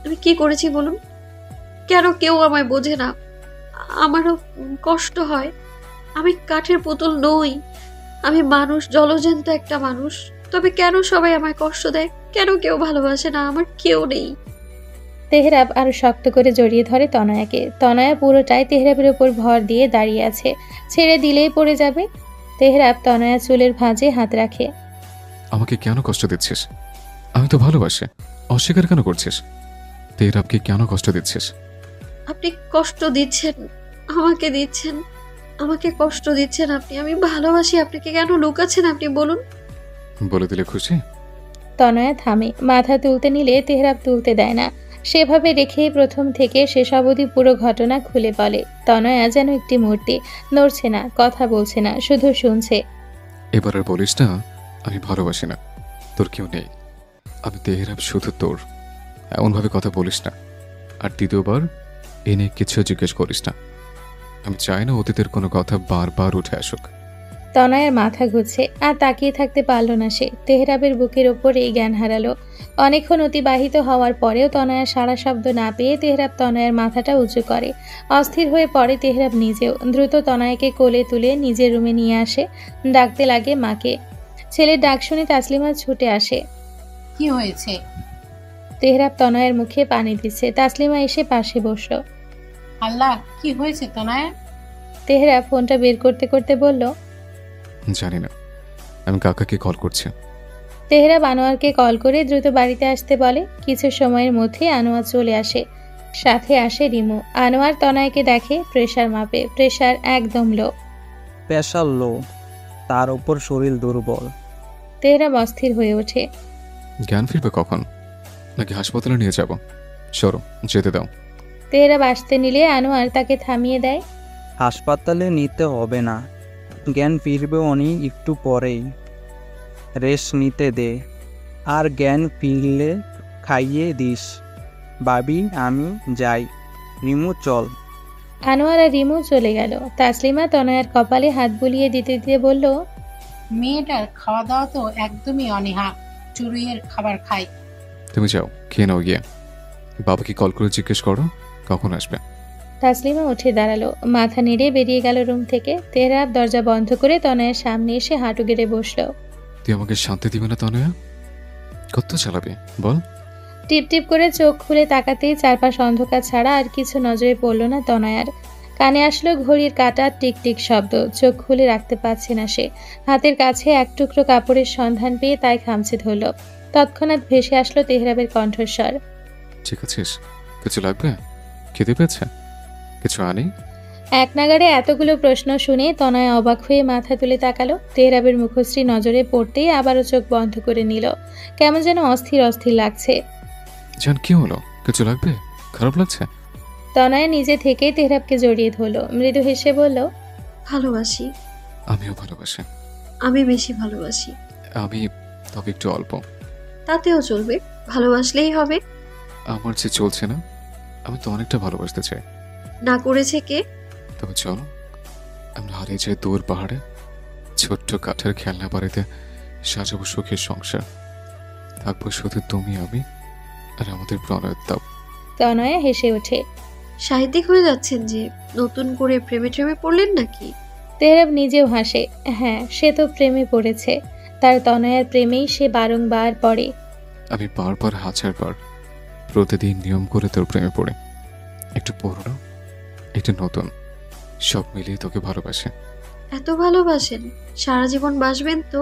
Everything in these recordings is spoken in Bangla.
আমি কি করেছি বলুন? কেন কেউ আমায় বোঝে না? আমারও কষ্ট হয়। আমি কাঠের পুতুল নই। আমি মানুষ, জলজ্যান্ত একটা মানুষ। তবে কেন সবাই আমায় কষ্ট দেয়? কেন কেউ ভালোবাসে না? আমার কেউ নেই। তেহরাব আরো শক্ত করে জড়িয়ে ধরে তনয়াকে। তনয়া পুরোটাই তেহরাবের উপর ভর দিয়ে দাঁড়িয়ে আছে, ছেড়ে দিলেই পড়ে যাবে। তেহরাব তনয়া চুলের ভাঁজে হাত রাখে। আমাকে কেন কষ্ট দিচ্ছিস? আমি তো ভালোবাসি। অস্বীকার কেন করছিস? তেহরাবকে কেন কষ্ট দিচ্ছিস? আপনি কষ্ট দিচ্ছেন, আমাকে দিচ্ছেন, আমাকে কষ্ট দিচ্ছেন আপনি। আমি ভালোবাসি আপনাকে, কেন লুকাচ্ছেন আপনি বলুন? বলে দিলে খুশি? তনয়া থামে, মাথা তুলতে নিলে তেহরাব তুলতে দেয় না। সেভাবে রেখেই প্রথম থেকে শেষ অবধি পুরো ঘটনা খুলে বলে। তনয়া যেন একটি মূর্তি, নড়ছে না, কথা বলছে না, শুধু শুনছে। এবার আর বলিস না আমি ভালোবাসি না, তোর কেউ নেই। আমি তেহরাব শুধু তোর। এমনভাবে কথা বলিস না। আর দ্বিতীয়বার এনে কিছু জিজ্ঞেস করিস না। আমি চাই না অতীতের কোনো কথা বারবার উঠে আসুক। তনয়ের মাথা ঘুরছে, আর তাকিয়ে থাকতে পারল না সে। তেহরাবের বুকের ওপরেই জ্ঞান হারালো। অনেকক্ষণ অতিবাহিত হওয়ার পরেও তনয়ার সারা শব্দ না পেয়ে তেহরাব তনয়ের মাথাটা উঁচু করে। অস্থির হয়ে পড়ে তেহরাব নিজেও। দ্রুত তনয়কে কোলে তুলে নিজের রুমে নিয়ে আসে। ডাকতে লাগে মাকে। ছেলের ডাক শুনে তাসলিমা ছুটে আসে। কি হয়েছে? তেহরাব তনয়ের মুখে পানি দিচ্ছে। তাসলিমা এসে পাশে বসলো। আল্লাহ, কি হয়েছে তনয়া? তেহরাব ফোনটা বের করতে করতে বলল, জানি না, আমি কাকাকে কল করছি। তেহরাব আনোয়ারকে কল করে দ্রুত বাড়িতে আসতে বলে। কিছু সময়ের মধ্যে আনোয়ার চলে আসে, সাথে আসে রিমু। আনোয়ার তনয়কে দেখে, প্রেসার মাপে, প্রেসার একদম লো। প্রেশার লো, তার উপর শরীর দুর্বল। তেহরাব অস্থির হয়ে ওঠে। জ্ঞান ফিরবে কখন? নাকি হাসপাতালে নিয়ে যাব? সরো, যেতে দাও। তেহরাব আসতে নিলে আনোয়ার তাকে থামিয়ে দেয়। হাসপাতালে নিতে হবে না, জ্ঞান ফিরবে অনেক একটু পরেই। রেস্ট নিতে দে, আর জ্ঞান ফিরলে খাইয়ে দিস। ভাবি আমি যাই, রিমু চল। আনোয়ার আর রিমু চলে গেল। তাসলিমা তনয়ার কপালে হাত বুলিয়ে দিতে দিতে বলল, মেয়েটার খাওয়া দাওয়া তো একদমই অনীহা, চুরুইয়ের খাবার খায়। তুমি যাও, খেয়ে নাও গিয়ে। বাবাকে কল করে জিজ্ঞেস করো কখন আসবে। তাসলিমা উঠে দাঁড়ালো, মাথা নেড়ে বেরিয়ে গেল রুম থেকে। তেহরাব দরজা বন্ধ করে তনয়ের সামনে এসে হাঁটু গেড়ে বসলো। তুই আমাকে শান্তি দিবে না তনয়া? কত চালাবে বল? টিপ টিপ করে চোখ খুলে তাকাতেই চারপাশ অন্ধকার ছাড়া আর কিছু নজরে পড়ল না তনয়ার। কানে আসলো ঘড়ির কাঁটার টিকটিক শব্দ। চোখ খুলে রাখতে পারছে না সে। হাতের কাছে এক টুকরো কাপড়ের সন্ধান পেয়ে তাই খামচে ধরল। তৎক্ষণাৎ ভেসে আসলো তেহরাবের কণ্ঠস্বর। ঠিক আছিস? কিছু লাগবে? খেতে পেয়েছে? কিছু আনি? এক নাগাড়ে এতগুলো প্রশ্ন শুনে তনয়া অবাক হয়ে মাথা তুলে তাকালো। তেহরাবের মুখশ্রী নজরে পড়তেই আবারও চোখ বন্ধ করে নিল। কেমন যেন অস্থির অস্থির লাগছে। জান, কি হলো? কিছু লাগবে? খারাপ লাগছে? তনয়া নিজে থেকেই তেহরাবকে জড়িয়ে ধরল, মৃদু হেসে বলল, ভালোবাসি। আমিও ভালোবাসি। আমি বেশি ভালোবাসি। আমি, তবে একটু অল্প। তাতেও চলবে, ভালোবাসলেই হবে। আমার যে চলছে না, আমি তো অনেকটা ভালোবাসতে চাই। না করেছে কে? তবে চলো, আমরা হারিয়ে যাই দূর পাহাড়ে, ছোট্ট কাঠের খেলনা বাড়িতে সাজাবো সুখের সংসার। থাকবো শুধু তুমি আমি আর আমাদের প্রণয়ের তাপ। তনয়া হেসে ওঠে। সাহিত্যিক হয়ে যাচ্ছেন যে, নতুন করে প্রেমে ট্রেমে পড়লেন নাকি? তেহরাব নিজেও হাসে। হ্যাঁ, সে তো প্রেমে পড়েছে। তার তনয়ার প্রেমেই সে বারংবার পড়ে। আমি বারবার হাজারবার প্রতিদিন নিয়ম করে তোর প্রেমে পড়ে, একটু পুরনো একটু নতুন, সব মিলিয়ে তোকে ভালোবাসে। এত ভালোবাসেন? সারা জীবন বাসবেন তো?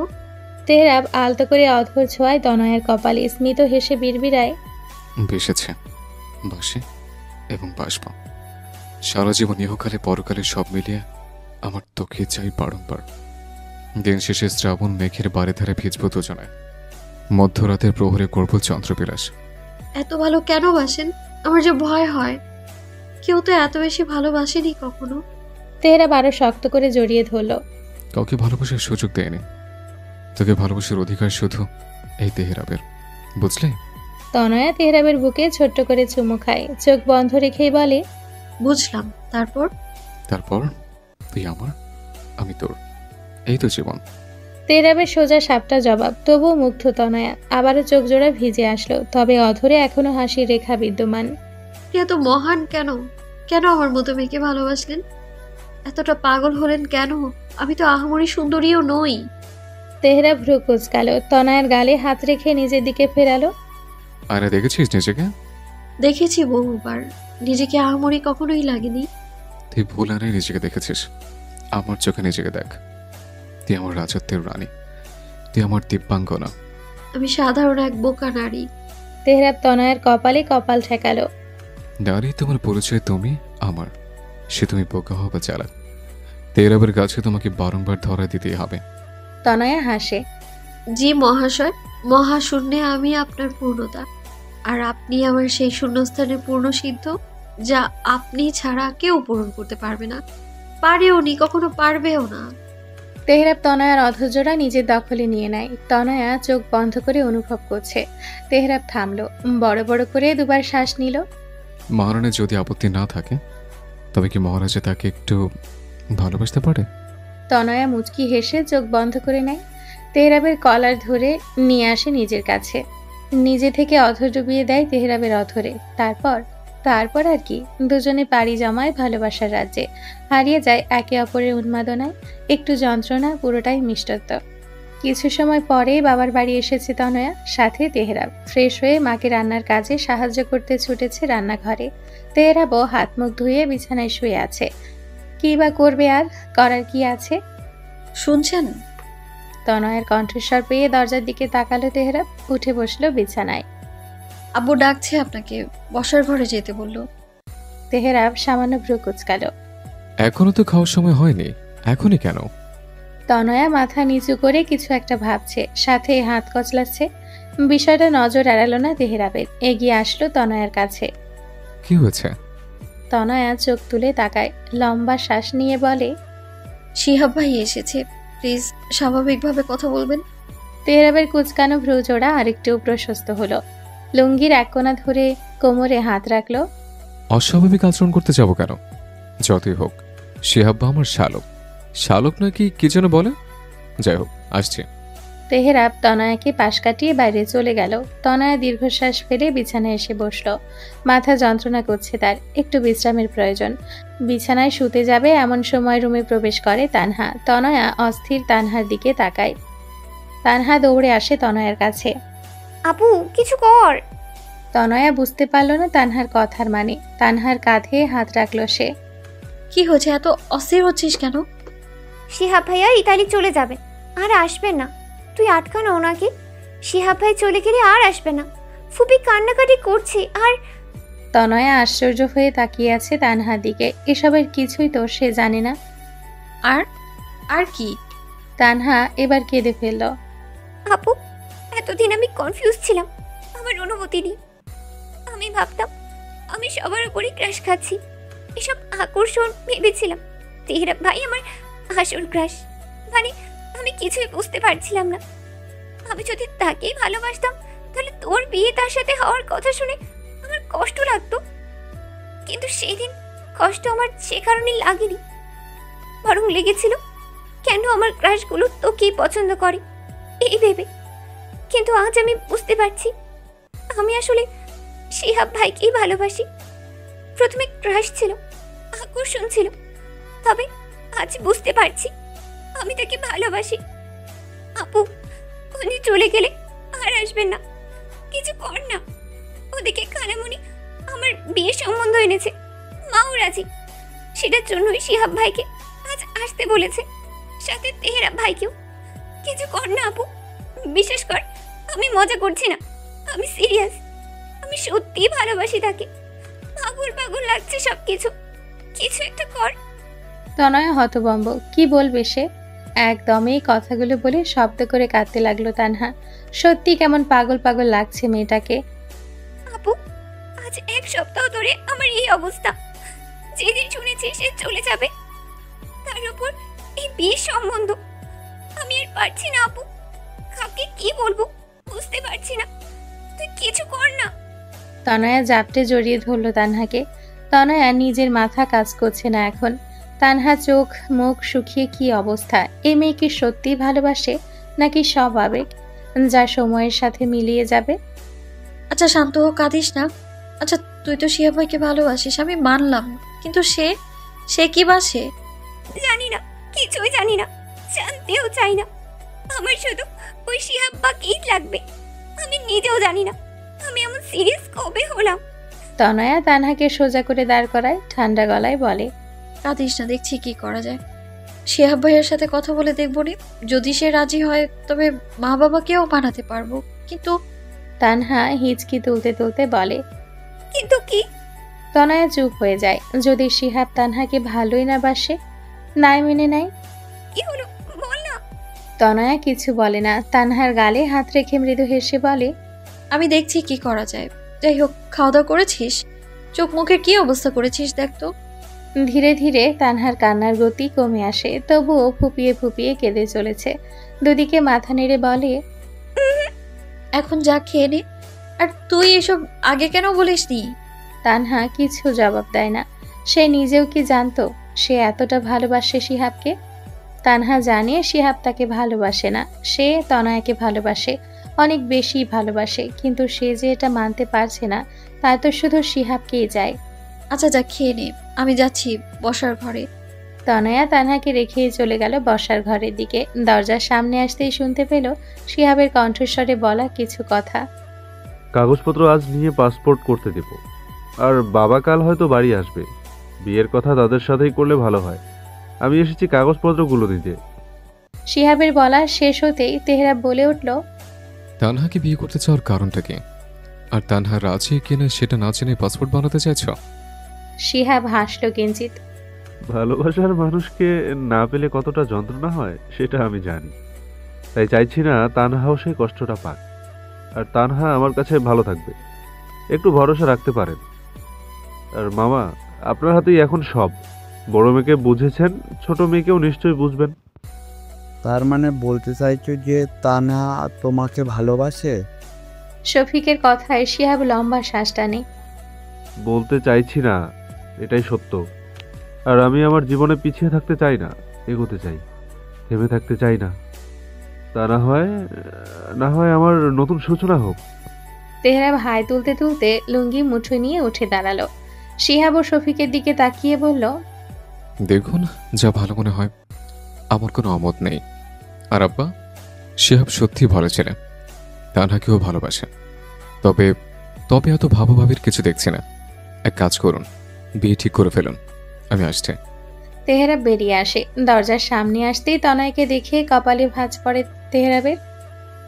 তেহরাব আলতো করে অধর ছোঁয়ায় তনয়ার কপালে, স্মিত হেসে বিড়বিড়ায়, বেসেছে, বাসে এবং বাসব সারা জীবন, ইহকালে পরকালে সব মিলিয়ে আমার তোকে চাই বারংবার। দিন শেষে শ্রাবণ মেঘের বারে ধারে ভিজব দুজনে, মধ্যরাতের প্রহরে করব চন্দ্রবিলাস। এত ভালো কেন বাসেন? আমার যে ভয় হয়। কেউ তো এত বেশি ভালোবাসেনি কখনো। তেহরাব আরো শক্ত করে জড়িয়ে ধরল। কাউকে ভালোবাসার সুযোগ দেয়নি, তোকে ভালোবাসার অধিকার শুধু এই তেহরাবের, বুঝলে? তনয়া তেহরাবের বুকে ছোট্ট করে চুমু খায়, চোখ বন্ধ রেখেই বলে, বুঝলাম। তারপর? তারপর তুই আমার, আমি তোর, এই তো জীবন। তেহরাবের সোজা সাপটা জবাব, তবুও মুগ্ধ তনয়া। আবারও চোখ জোড়া ভিজে আসলো, তবে অধরে এখনো হাসির রেখা বিদ্যমান। আপনি এত মহান কেন? কেন আমার মতো মেয়েকে ভালোবাসলেন? এতটা পাগল হলেন কেন? আমি তো আহামরি সুন্দরীও নই। তেহরাব ভ্রু কুচকালো, তনয়ার গালে হাত রেখে নিজের দিকে ফেরালো। আরে দেখেছিস নিজেকে? দেখেছি বহুবার, নিজেকে আহামরি কখনোই লাগেনি। তুই ভুল আনে নিজেকে দেখেছিস। আমার চোখে নিজেকে দেখ। তুই আমার রাজত্বের রানী, তুই আমার দিব্যাঙ্গনা। আমি সাধারণ এক বোকা নারী। তেহরাব তনয়ার কপালে কপাল ঠেকালো। নারী তোমার পরিচয় তুমি আমার, সে তুমি বোকা হও বা চালাক, তেহরাবের কাছে তোমাকে বারংবার ধরা দিতেই হবে। তনয়া হাসে। জি মহাশয়, মহাশূন্যে আমি আপনার পূর্ণতা, আর আপনি আমার সেই শূন্যস্থানের পূর্ণ সিদ্ধ, যা আপনি ছাড়া কেউ পূরণ করতে পারবে না, পারেও নি, কখনো পারবেও না। তেহরাব তনয়ার অধৈর্যটা নিজের দখলে নিয়ে নেয়। তনয়া চোখ বন্ধ করে অনুভব করছে। তেহরাব থামলো, বড় বড় করে দুবার শ্বাস নিল। মহারানের যদি আপত্তি না থাকে তবে কি মহারাজা তাকে একটু ভালোবাসতে পারে? তনয়া মুচকি হেসে চোখ বন্ধ করে নেয়। তেহরাবের কলার ধরে নিয়ে আসে নিজের কাছে, নিজে থেকে অধর ডুবিয়ে দেয় তেহরাবের অধরে। তারপর তারপর আর কি, দুজনে পাড়ি জমায় ভালোবাসার রাজ্যে, হারিয়ে যায় একে অপরের উন্মাদনায়। একটু যন্ত্রণা, পুরোটাই মিষ্টত্ব। কিছু সময় পরেই বাবার বাড়ি এসেছে তনয়া, সাথে তেহরাব। ফ্রেশ হয়ে মাকে রান্নার কাজে সাহায্য করতে ছুটেছে রান্নাঘরে। তেহরাবও হাত মুখ ধুয়ে বিছানায় শুয়ে আছে। কি বা করবে, আর করার কি আছে? শুনছেন? তনয়ের কণ্ঠস্বর পেয়ে দরজার দিকে তাকালো তেহরাব, উঠে বসলো বিছানায়। আব্বু ডাকছে আপনাকে, বসার ঘরে যেতে বললো। তেহরাব সামান্য ভ্রু কুচকালো। এখনো তো খাওয়ার সময় হয়নি, এখনই কেন? তনয়া মাথা নিচু করে কিছু একটা ভাবছে, সাথে হাত কচলাচ্ছে। বিষয়টা নজর এড়ালো না তেহরাবের, এগিয়ে আসলো তনয়ার কাছে। কি হয়েছে? তনয়া চোখ তুলে তাকায়, লম্বা শ্বাস নিয়ে বলে, শিহাব ভাই এসেছে, প্লিজ স্বাভাবিকভাবে কথা বলবেন। তেহরাবের কুচকানো ভ্রুজোড়া আরেকটু প্রশস্ত হলো। লুঙ্গির এক কোণা ধরে কোমরে হাত রাখলো। অস্বাভাবিক আচরণ করতে যাব কেন? যতই হোক শিহাব্বা আমার শালক। শালক নাকি কি যেন বলে? যাই হোক, আসছে। তেহরাব তনয়াকে পাশ কাটিয়ে বাইরে চলে গেল। তনয়া দীর্ঘশ্বাস ফেলে বিছানায় এসে বসলো। মাথা যন্ত্রণা করছে তার, একটু বিশ্রামের প্রয়োজন। বিছানায় শুতে যাবে এমন সময় রুমে প্রবেশ করে তানহা। তনয়া অস্থির তানহার দিকে তাকায়। তানহা দৌড়ে আসে তনয়ার কাছে। আপু কিছু কর। তনয়া বুঝতে পারল না তানহার কথার মানে। তানহার কাঁধে হাত রাখলো সে। কি হয়েছে, এত অস্থির হচ্ছিস কেন? শিহাব ভাইয়া ইতালি চলে যাবে, আর আসবে না। তুই আটকানো ওনাকে। শিহাব ভাই চলে গেলে আর আসবে না। ফুপি কান্নাকাটি করছে। আর তনয়া আশ্চর্য হয়ে তাকিয়ে আছে তানহার দিকে। এসবের কিছুই তো সে জানে না। আর আর কি? তানহা এবার কেঁদে ফেলল। আপু, এতদিন আমি কনফিউজ ছিলাম আমার অনুভূতি নিয়ে। আমি ভাবতাম আমি সবার উপরই ক্রাশ খাচ্ছি, এসব আকর্ষণ ভেবেছিলাম। তেহরাব ভাই আমার আসল ক্রাশ। মানে আমি কিছুই বুঝতে পারছিলাম না। আমি যদি তাকেই ভালোবাসতাম তাহলে তোর বিয়ে তার সাথে হওয়ার কথা শুনে আমার কষ্ট লাগতো। কিন্তু সেই দিন কষ্ট আমার সে কারণে লাগেনি, বরং লেগেছিল কেন আমার ক্রাশগুলো তোকেই পছন্দ করে এই ভেবে। কিন্তু আজ আমি বুঝতে পারছি আমি আসলে শিহাব ভাইকেই ভালোবাসি। প্রথমে ক্রাশ ছিল, আকর্ষণ ছিল, তবে আজ বুঝতে পারছি আমি তাকে ভালোবাসি। আপু, উনি চলে গেলে আর আসবেন না। কিছু কর না। ওদিকে খালামণি আমার বিয়ের সম্বন্ধ এনেছে, মাও রাজি। সেটার জন্যই শিহাব ভাইকে আজ আসতে বলেছে, সাথে তেহরাব ভাইকেও। কিছু কর না আপু, বিশ্বাস কর আমি মজা করছি না, আমি সিরিয়াস। আমি সত্যি ভালোবাসি তাকে। পাগল পাগল লাগছে সবকিছু, কিছু একটা কর। তনয়া হতভম্ব, কি বলবে সে। একদমই কথাগুলো বলে শব্দ করে কাঁদতে লাগলো তানহা। সত্যি কেমন পাগল পাগল লাগছে মেয়েটাকে। আপু, আজ এক সপ্তাহ ধরে আমার এই অবস্থা। যেদিন শুনেছি সে চলে যাবে, তার উপর এই বিয়ের সম্বন্ধ। আমি আর পারছি না আপু, কাকে কি বলবো বুঝতে পারছি না। তুই কিছু কর না। তনয়া জাপটে জড়িয়ে ধরলো তানহাকে। তনয়া নিজের মাথা কাজ করছে না এখন। তানহা চোখ মুখ শুকিয়ে কি অবস্থা। এই মেয়ে কি সত্যি ভালোবাসে? নাকি সব আবেগ যা সময়ের সাথে মিলিয়ে যাবে? আচ্ছা শান্ত হো, কাঁদিস না। আচ্ছা তুই তো শিহাব ভাইকে ভালোবাসিস, আমি মানলাম, কিন্তু সে সে কি বাসে? জানি না, কিছুই জানি না, জানতেও চাই না। আমার শুধু ওই শিহাব্বাকেই লাগবে। আমি নিজেও জানি না আমি এমন সিরিয়াস কবে হলাম। তনয়া তানহাকে সোজা করে দাঁড় করায়, ঠান্ডা গলায় বলে, কাঁদিস না, দেখছি কি করা যায়। শিহাব ভাইয়ের সাথে কথা বলে দেখবো নি, যদি সে রাজি হয় তবে মা বাবাকেও মানাতে পারবো। কিন্তু তানহা হিচকি তুলতে তুলতে বলে। কিন্তু কি? তনয়া চুপ হয়ে যায়। যদি শিহাব তানহাকে ভালোই না বাসে, নাই মেনে নেয়? কি হলো বল না। তনয়া কিছু বলে না, তানহার গালে হাত রেখে মৃদু হেসে বলে, আমি দেখছি কি করা যায়। যাই হোক, খাওয়া দাওয়া করেছিস? চোখ মুখের কি অবস্থা করেছিস দেখ তো। ধীরে ধীরে তানহার কান্নার গতি কমে আসে, তবুও ফুপিয়ে ফুপিয়ে কেঁদে চলেছে। দুদিকে মাথা নেড়ে বলে, এখন যা খেয়ে নে। আর তুই এসব আগে কেন বলিসনি? তানহা কিছু জবাব দেয় না। সে নিজেও কি জানতো সে এতটা ভালোবাসে শিহাবকে? তানহা জানে শিহাব তাকে ভালোবাসে না, সে তনয়াকে ভালোবাসে, অনেক বেশি ভালোবাসে, কিন্তু সে যে এটা মানতে পারছে না, তা তো শুধু শিহাবকেই যায়। আচ্ছা যা খেয়ে নে, আমি যাচ্ছি বসার ঘরে। তনয়া তানহাকে রেখেই চলে গেল বসার ঘরের দিকে। দরজার সামনে আসতেই শুনতে পেল শিহাবের কণ্ঠস্বরে বলা কিছু কথা। কাগজপত্র আজ নিয়ে পাসপোর্ট করতে দেব, আর বাবা কাল হয়তো বাড়ি আসবে। বিয়ের কথা তাদের সাথেই করলে ভালো হয়। আমি এসেছি কাগজপত্রগুলো দিতে। শিহাবের বলা শেষ হতেই তেহরাব বলে উঠল, তানহাকে বিয়ে করতে চাওয়ার কারণটা কি? আর তানহা রাজি কিনা সেটা না জেনে পাসপোর্ট বানাতে চাইছ? শিহাব হাসল কিঞ্চিত। ভালোবাসার মানুষকে না পেলে কতটা যন্ত্রণা হয় সেটা আমি জানি, তাই চাইছি না তানহাও সেই কষ্টটা পাক। আর তানহা আমার কাছে ভালো থাকবে, একটু ভরসা রাখতে পারেন। আর মামা, আপনার হাতেই এখন সব। বড় মেয়েকে বুঝেছেন, ছোট মেয়েকেও নিশ্চয়ই বুঝবেন। তার মানে বলতে চাইছো যে তানহা তোমাকে ভালোবাসে? শফিকের কথায় শিহাব লম্বা শ্বাস টানে। বলতে চাইছি না, এটাই সত্য। আর আমি আমার জীবনে পিছিয়ে থাকতে চাই না, এগোতে চাই, থেমে থাকতে চাই না। তা না হয় আমার নতুন সূচনা হোক। তেহরাব হাই তুলতে তুলতে লুঙ্গি মুঠো নিয়ে উঠে দাঁড়ালো। শিহাব ও শফিকের দিকে তাকিয়ে বলল, দেখুন, যা ভালো মনে হয়, আমার কোনো অমত নেই। আর আব্বা, শিহাব সত্যি ভালো ছেলে, তানহাকেও ভালোবাসে। তবে তবে এত ভাবাভাবির কিছু দেখছি না। এক কাজ করুন, বিয়ে ঠিক করে ফেলুন, আমি আসছি। তেহরাব বেরিয়ে আসে। দরজার সামনে আসতেই তনয়কে দেখে কপালে ভাঁজ পড়ে তেহরাবের।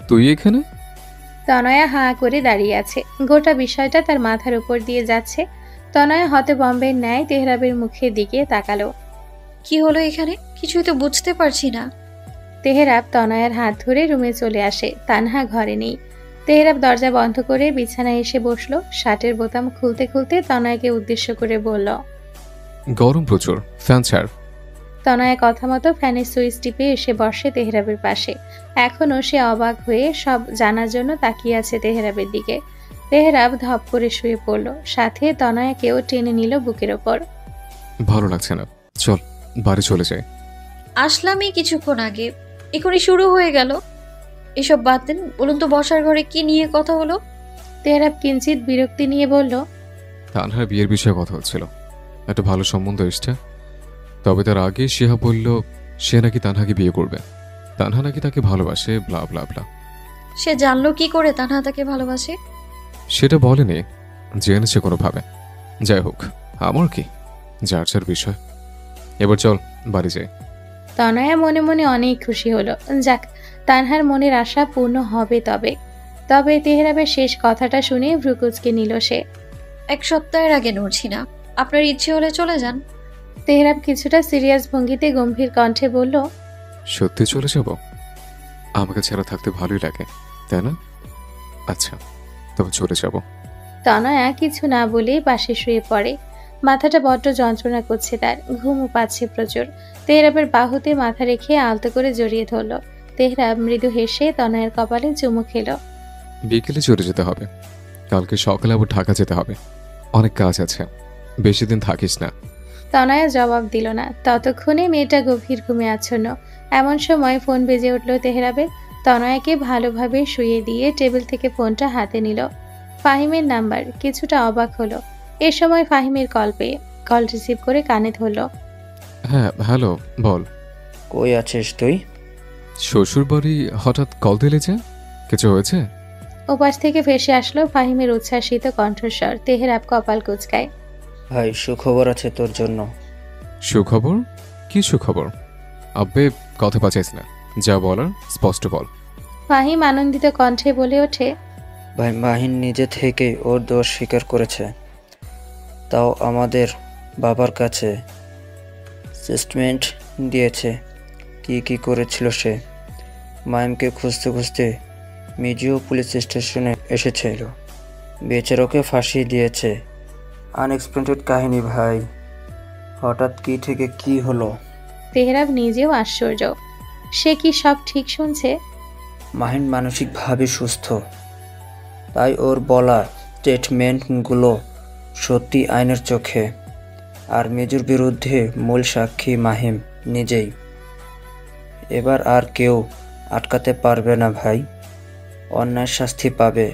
তুই এখানে? তনয়া হাঁ করে দাঁড়িয়ে আছে। গোটা বিষয়টা তার মাথার উপর দিয়ে যাচ্ছে। তনয়া হতভম্বের ন্যায় তেহরাবের মুখের দিকে তাকালো। কি হলো এখানে? কিছুই তো বুঝতে পারছি না। তেহরাব তনয়ার হাত ধরে রুমে চলে আসে। তানহা ঘরে নেই। তেহরাব দরজা বন্ধ করে বিছানায় এসে বসলো। শার্টের বোতাম খুলতে খুলতে তনয়াকে উদ্দেশ্য করে বলল, গরম প্রচুর, ফ্যান ছাড়। তনয়া কথা মতো ফ্যানের সুইচ টিপে এসে বসে তেহরাবের পাশে। এখনও সে অবাক হয়ে সব জানার জন্য তাকিয়ে আছে তেহরাবের দিকে। তেহরাব ধপ করে শুয়ে পড়ল, সাথে তনয়াকেও টেনে নিল বুকের ওপর। ভালো লাগছে না, চল বাড়ি চলে যাই। আসলামই কিছুক্ষণ আগে, এখনই শুরু হয়ে গেল। এসব বাদ দেন, বলুন তো বসার ঘরে কি নিয়ে কথা হলো? তেহরাব কিঞ্চিত বিরক্তি নিয়ে বলল, তানহার বিয়ের বিষয়ে কথা হচ্ছিল। একটা ভালো সম্বন্ধ এসছে, তবে তার আগে শিহাব বলল সে নাকি তানহাকে বিয়ে করবে। তানহা নাকি তাকে ভালোবাসে, ব্লা ব্লা ব্লা। সে জানলো কি করে তানহা তাকে ভালোবাসে? সেটা বলেনি, জেনেছে কোনোভাবে। যাই হোক, আমার কি, যার যার বিষয়। এবার চল বাড়ি যাই। তনয়া মনে মনে অনেক খুশি হলো। যাক, তানহার মনের আশা পূর্ণ হবে। তবে তেহরাবের শেষ কথাটা শুনে ভ্রুকুচকে নিল সে। এক সপ্তাহের আগে নড়ছি না, আপনার ইচ্ছে হলে চলে যান। তেহরাব কিছুটা সিরিয়াস ভঙ্গিতে গম্ভীর কণ্ঠে বলল, সত্যি চলে যাব? আমাকে ছাড়া থাকতে ভালোই লাগে, তাই না? আচ্ছা, তবে চলে যাব। তনয়া কিছু না বলেই পাশে শুয়ে পড়ে। মাথাটা বড্ড যন্ত্রণা করছে তার, ঘুমও পাচ্ছে প্রচুর। তেহরাবের বাহুতে মাথা রেখে আলতো করে জড়িয়ে ধরল। তেহরাব মৃদু হেসে তনয়ের কপালে চুমু খেল। বিকেলে চলে যেতে হবে, কালকে সকালে আবার ঢাকা যেতে হবে, অনেক কাজ আছে, বেশি দিন থাকিস না। তনয়া জবাব দিল না। ততক্ষণে মেয়েটা গভীর ঘুমে আচ্ছন্ন। এমন সময় ফোন বেজে উঠল তেহরাবের। তনয়াকে ভালোভাবে শুয়ে দিয়ে টেবিল থেকে ফোনটা হাতে নিল। ফাহিমের নাম্বার। কিছুটা অবাক হলো। এ সময় ফাহিমের কল পেয়ে কল রিসিভ করে কানে ধরল। হ্যাঁ হ্যালো, বল। কই আছিস তুই? শ্বশুর বাড়ি হঠাৎ কল দিলে যে, কিছু হয়েছে? ওপাশ থেকে ভেসে আসলো ফাহিমের উচ্ছ্বাসিত কণ্ঠস্বর। তেহরাব কপাল কুঁচকায়। ভাই, সুখবর আছে তোর জন্য। সুখবর? কি সুখবর? আব্বে, কথা পাচাইস না, যা বলার স্পষ্ট বল। ফাহিম আনন্দিত কণ্ঠে বলে ওঠে, ভাই, মাহিন নিজে থেকে ওর দোষ স্বীকার করেছে, তাও আমাদের বাবার কাছে স্টেটমেন্ট দিয়েছে কি কি করেছিল সে। মাহিমকে খুঁজতে খুঁজতে মিজিও পুলিশ স্টেশনে এসেছিল, বেচারাকে ফাঁসি দিয়েছে। আনএক্সপেক্টেড কাহিনী ভাই, হঠাৎ কি থেকে কি হলো। তেহরাব নিজেও আশ্চর্য। সে কি সব ঠিক শুনছে? মাহিন মানসিকভাবে সুস্থ, তাই ওর বলা স্টেটমেন্টগুলো সত্যি আইনের চোখে। আর মেজুর বিরুদ্ধে মূল সাক্ষী মাহিম নিজেই। এবার আর কেউ আটকাতে পারবে না ভাই, অন্যায় শাস্তি পাবে।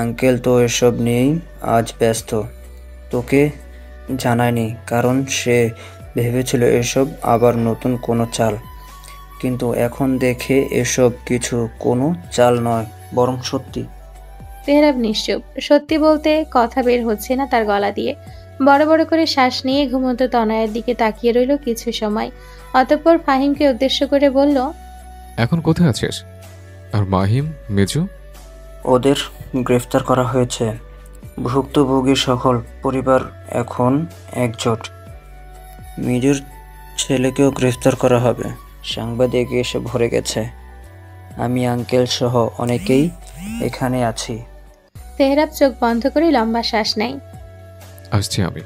আঙ্কেল তো এসব নিয়েই আজ ব্যস্ত, তোকে জানায়নি কারণ সে ভেবেছিল এসব আবার নতুন কোনো চাল। কিন্তু এখন দেখে এসব কিছু কোনো চাল নয়, বরং সত্যি। তেহরাব নিশ্চুপ। সত্যি বলতে কথা বের হচ্ছে না তার গলা দিয়ে। বড় বড় করে শ্বাস নিয়ে ঘুমন্ত তনয়ের দিকে তাকিয়ে রইল কিছু সময়। অতঃপর ফাহিমকে উদ্দেশ্য করে বলল, এখন কোথায় আছিস? আর মাহিম, মেজু? ওদের গ্রেফতার করা হয়েছে। ভুক্তভোগী সকল পরিবার এখন একজোট। মিজুর ছেলেকেও গ্রেফতার করা হবে। সাংবাদিক এসে ভরে গেছে। আমি আঙ্কেল সহ অনেকেই এখানে আছি। তেহরাব চোখ বন্ধ করে লম্বা শ্বাস নেয়। আসছি আমি।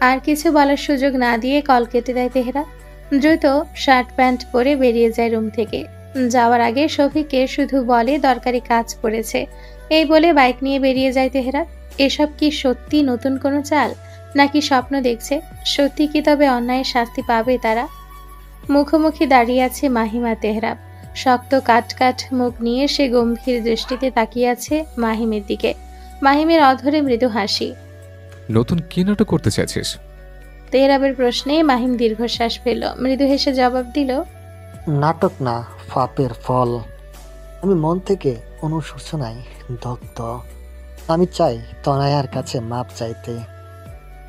আর কিছু বলার সুযোগ না দিয়ে কল কেটে দেয় তেহরাব। দ্রুত শার্ট প্যান্ট পরে বেরিয়ে যায় রুম থেকে। যাওয়ার আগে শফিককে শুধু বলে দরকারি কাজ পড়েছে, এই বলে বাইক নিয়ে বেরিয়ে যায় তেহরাব। এসব কি সত্যি নতুন কোনো চাল, নাকি স্বপ্ন দেখছে? সত্যি কি তবে অন্যায়ের শাস্তি পাবে তারা? মুখোমুখি দাঁড়িয়ে আছে মাহিমা তেহরাব। শক্ত কাট মুখ নিয়ে সে গম্ভীর দৃষ্টিতে তাকিয়ে আছে মাহিমের দিকে। মাহিমের অধরে মৃদু হাসি। নতুন কি নাটক করতে চাইছিস? তেহরাবের প্রশ্নে মাহিম দীর্ঘশ্বাস ফেলল, মৃদু হেসে জবাব দিল, নাটক না, পাপের ফল। আমি মন থেকে অনুশোচনায় দগ্ধ। আমি চাই তনয়ার কাছে মাপ চাইতে।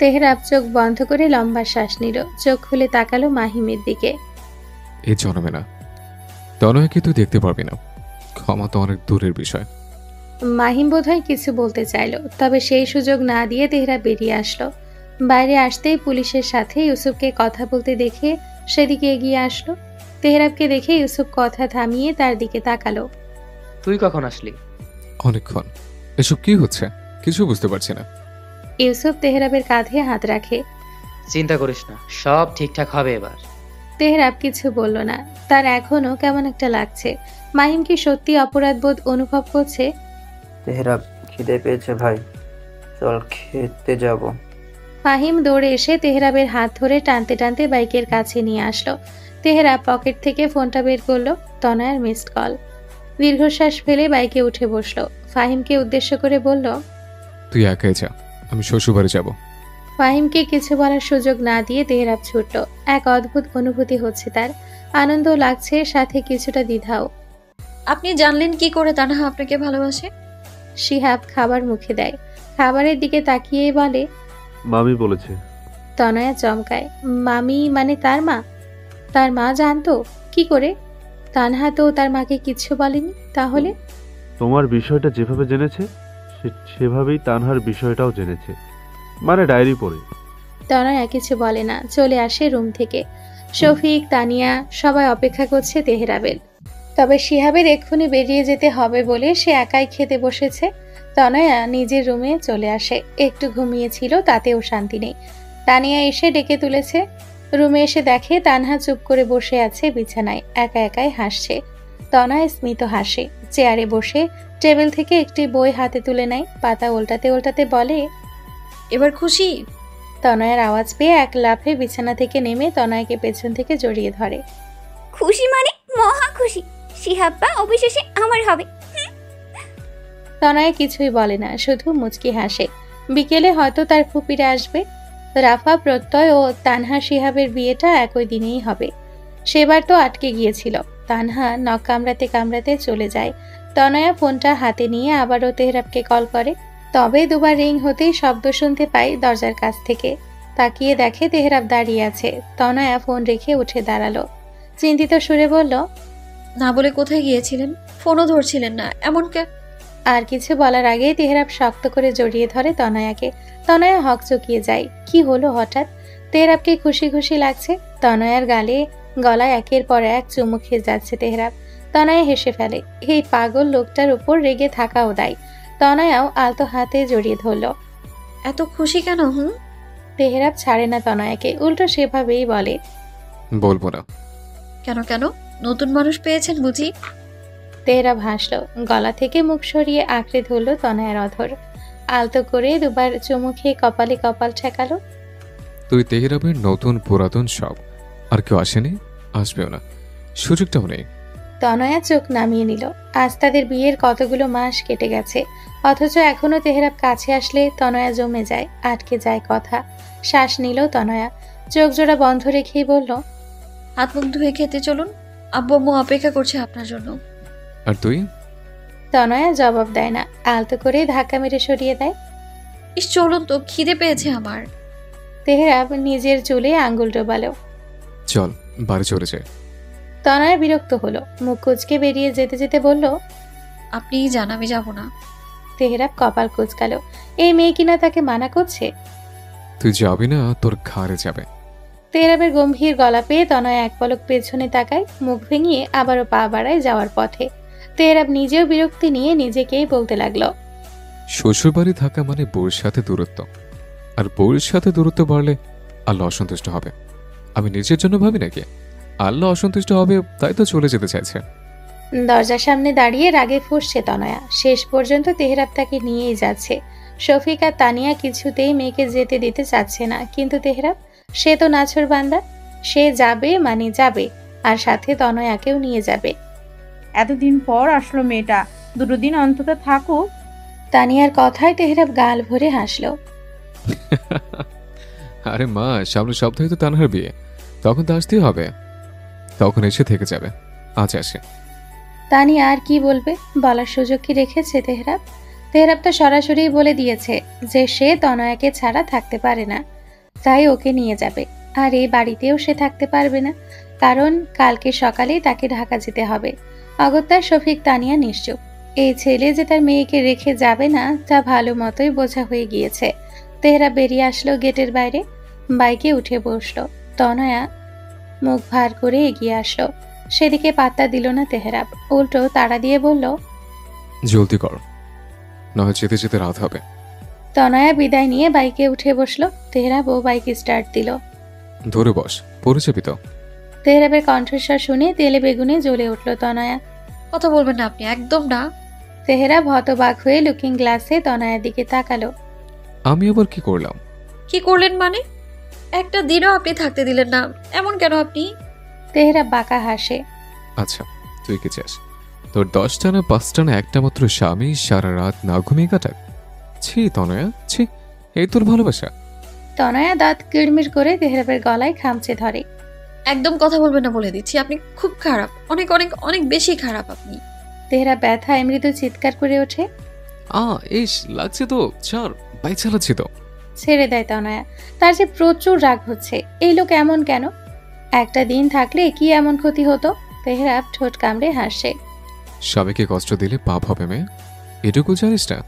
তেহরাব চোখ বন্ধ করে লম্বা শ্বাস নিল। চোখ খুলে তাকালো মাহিমের দিকে। এই জন্মে না, তনয়কে তুই দেখতে পারবি না। ক্ষমা তো অনেক দূরের বিষয়। মাহিম বোধহয় কিছু বলতে চাইল, তবে সেই সুযোগ না দিয়ে তেহরাব বেরিয়ে আসলো। বাইরে আসতেই পুলিশের সাথে ইউসুফকে কথা বলতে দেখে সেদিকে এগিয়ে আসলো। তেহরাবকে দেখে ইউসুফ কথা থামিয়ে তার দিকে তাকালো। তুই কখন আসলি? অনেকক্ষণ। এসব কি হচ্ছে কিছু বুঝতে পারছি না। ইউসুফ তেহরাবের কাঁধে হাত রাখে। চিন্তা করিস না, সব ঠিকঠাক হবে এবার। তেহরাব কিছু বলল না। তার এখনো কেমন একটা লাগছে। মাহিম কি সত্যি অপরাধবোধ অনুভব করছে? তেহরাব, খিদে পেয়েছে ভাই, চল খেতে যাব। ফাহিম দৌড়ে এসে তেহরাবের হাত ধরে টানতে টানতে বাইকের কাছে নিয়ে আসলো। তেহরাব পকেট থেকে ফোনটা বের করলো। তনয়ার মিসড কল। দীর্ঘশ্বাস ফেলে বাইকে উঠে বসলো। ফাহিমকে উদ্দেশ্য করে বলল, তুই একাই যা, আমি শ্বশুরবাড়ি যাব। ফাহিমকে কিছু বলার সুযোগ না দিয়ে তেহরাব ছুটল। এক অদ্ভুত অনুভূতি হচ্ছে তার। আনন্দ লাগছে, সাথে কিছুটা দ্বিধাও। আপনি জানলেন কি করে তানহা আপনাকে ভালোবাসে? শিহাব খাবার মুখে দেয়। খাবারের দিকে তাকিয়েই বলে, মামি বলেছে। তনয়া চমকায়। মামি মানে তার মা? তার মা জানতো কি করে? তানহা তো তার মাকে কিচ্ছু বলেনি। তাহলে তোমার বিষয়টা যেভাবে জেনেছে সেভাবেই তানহার বিষয়টাও জেনেছে, মানে ডায়েরি পড়ে। তনয়া কিছু বলে না, চলে আসে রুম থেকে। শফিক, তানিয়া সবাই অপেক্ষা করছে তেহরাবের। তবে শিহাবের এক্ষুনি বেরিয়ে যেতে হবে বলে সে একাই খেতে বসেছে। তনয়া নিজের রুমে চলে আসে। একটু ঘুমিয়েছিল, তাতেও শান্তি নেই। তানিয়া এসে ডেকে তুলেছে। রুমে এসে দেখে তানহা চুপ করে বসে আছে বিছানায়, একা একাই হাসছে। তনয়া স্মিত হাসে। চেয়ারে বসে টেবিল থেকে একটি বই হাতে তুলে নেয়। পাতা উল্টাতে উল্টাতে বলে, এবার খুশি? তনয়ার আওয়াজ পেয়ে এক লাফে বিছানা থেকে নেমে তনয়াকে পেছন থেকে জড়িয়ে ধরে। খুশি মানে মহা খুশি। শিহাব্বা অবশেষে আমার হবে। তনয়া কিছুই বলে না, শুধু মুচকি হাসে। বিকেলে হয়তো তার ফুপিরা আসবে। রাফা, প্রত্যয় ও তানহা শিহাবের বিয়েটা একই দিনেই হবে। সেবার তো আটকে গিয়েছিল। তানহা নখ কামড়াতে কামড়াতে চলে যায়। তনয়া ফোনটা হাতে নিয়ে আবারও তেহরাবকে কল করে। তবে দুবার রিং হতেই শব্দ শুনতে পায় দরজার কাছ থেকে। তাকিয়ে দেখে তেহরাব দাঁড়িয়ে আছে। তনয়া ফোন রেখে উঠে দাঁড়ালো। চিন্তিত সুরে বলল, না বলে কোথায় গিয়েছিলেন? ফোনও ধরছিলেন না, এমন আর কিছু বলার আগেই তেহরাব শক্ত করে জড়িয়ে ধরে তনয়াকে। তনয়া হকচকিয়ে যায়। কি হলো হঠাৎ? তেহরাবকে খুশি খুশি লাগছে। তনয়ার গলায় একের পর এক চুমু খেয়ে যাচ্ছে তেহরাব। তনয়া হেসে ফেলে। এই পাগল লোকটার উপর রেগে থাকাও দায়। তনয়াও আলতো হাতে জড়িয়ে ধরল। এত খুশি কেন? তেহরাব ছাড়ে না তনয়াকে, উল্টো সেভাবেই বলে, বলবো না। কেন কেন? নতুন মানুষ পেয়েছেন বুঝি? তেহরাব হাসল। গলা থেকে মুখ সরিয়ে আঁকড়ে ধরল তনয়ার অধর। আলতো করে দুবার চুমু খেয়ে কপালে কপাল ঠেকালো। তুই তেহরাবের নতুন পুরাতন সব। আর কেউ আসেনি, আসবেও না, সুযোগটাও নেই। তনয়া চোখ নামিয়ে নিল। আজ তাদের বিয়ের কতগুলো মাস কেটে গেছে, অথচ এখনো তেহরাব কাছে আসলে তনয়া জমে যায়, আটকে যায় কথা। শ্বাস নিল তনয়া, চোখ জোড়া বন্ধ রেখেই বলল, হাত মুখ ধুয়ে খেতে চলুন, আব্বু আম্মু অপেক্ষা করছে আপনার জন্য। আর তুই? তনয়া জবাব দেয় না, আলতো করে ধাক্কা মেরে সরিয়ে দেয়। ইস চলুন তো, খিদে পেয়েছে আমার। তেহরাব নিজের চুলে আঙ্গুল ডোবালো। চল বাড়ি চলে যায়। তনয়া বিরক্ত হলো, মুখ কুচকে বেরিয়ে যেতে যেতে বলল, আপনিই যান, আমি যাব না। তেহরাব কপাল কুচকালো। এই মেয়ে কিনা তাকে মানা করছে। তুই যাবি না, তোর ঘাড়ে যাবে। তেহরাবের গম্ভীর গলা পেয়ে তনয়া এক পলক পেছনে তাকায়, মুখ ভেঙিয়ে আবারও পা বাড়ায় যাওয়ার পথে। তেহরাব নিজেও বিরক্তি নিয়ে নিজেকেই বলতে লাগলো, শ্বশুর বাড়ি থাকা মানে বউর সাথে দূরত্ব, আর বউর সাথে দূরত্ব বাড়লে আল্লাহ অসন্তুষ্ট হবে। আমি নিজের জন্য ভাবি নাকি আল্লাহ অসন্তুষ্ট হবে, তাই তো চলে যেতে চাইছে। দরজার সামনে দাঁড়িয়ে রাগে ফুঁসছে তনয়া। শেষ পর্যন্ত তেহরাব তাকে নিয়েই যাচ্ছে। শফিক আর তানিয়া কিছুতেই মেয়েকে যেতে দিতে চাচ্ছে না, কিন্তু তেহরাব, সে তো নাছর বান্দা, সে যাবে মানে যাবে, আর সাথে তনয়াকেও নিয়ে যাবে। এতদিন পর আসলো মেয়েটা, দুটো দিন অন্তত থাকুক। তানিয়ার কথায় তেহরাব গাল ভরে হাসলো। আরে মা, সামনের সপ্তাহে তো তানহার বিয়ে, তখন তো আসতেই হবে, তখন এসে থেকে যাবে। আজ আসে। তানিয়া আর কি বলবে, বলার সুযোগ কি রেখেছে তেহরাব? তেহরাব তো সরাসরি বলে দিয়েছে যে সে তনয়াকে ছাড়া থাকতে পারে না, তাই ওকে নিয়ে যাবে। আর এই বাড়িতেও সে থাকতে পারবে না, কারণ কালকে সকালেই তাকে ঢাকা যেতে হবে। অগত্যা শফিক তানিয়া নিশ্চুপ। এই ছেলে যে তার মেয়েকে রেখে যাবে না তা ভালো মতোই বোঝা হয়ে গিয়েছে। তেহরাব বেরিয়ে আসলো গেটের বাইরে, বাইকে উঠে বসলো। তনয়া মুখ ভার করে এগিয়ে আসলো। সেদিকে পাত্তা দিল না তেহরাব, উল্টো তাড়া দিয়ে বলল, জলদি কর, নয় যেতে যেতে রাত হবে। তনয়া বিদায় নিয়ে বাইকে উঠে বসলো। তেহরাবও বাইক স্টার্ট দিল। ধরে বস, পড়ে যাবি তো। তেহরাবের কণ্ঠস্বর শুনে তেলে বেগুনে জ্বলে উঠল তনয়া। কথা বলবেন না আপনি, একদম না। তেহরাব হতবাক হয়ে লুকিং গ্লাসে তনয়ার দিকে তাকালো। আমি আবার কি করলাম? কি করলেন মানে? একটা দিনও আপনি থাকতে দিলেন না, এমন কেন আপনি? তেহরাব বাঁকা হাসে। আচ্ছা তুই কি চাস তোর 10টা না 5টা না একটা মাত্র স্বামী সারা রাত না ঘুমিয়ে কাটাক? ছি তনয়া, ছি, এই তোর ভালোবাসা? তনয়া দাঁত কিড়মিড় করে তেহরাবের গলায় খামচে ধরে। একদম কথা বলবেন না বলে দিচ্ছি, আপনি খুব খারাপ, অনেক অনেক অনেক বেশি খারাপ আপনি। তেহরাব ব্যথায় মৃদু চিৎকার করে ওঠে। ইস লাগছে তো, ছাড়, বাইক চালাচ্ছি তো। ছেড়ে দেয় তনয়া। তার যে প্রচুর রাগ হচ্ছে, এই লোক এমন কেন? একটা দিন থাকলে কি এমন ক্ষতি হতো? তেহরাব ঠোঁট কামড়ে হাসে। স্বামীকে কষ্ট দিলে পাপ হবে মেয়ে, এটুকু জানিস না?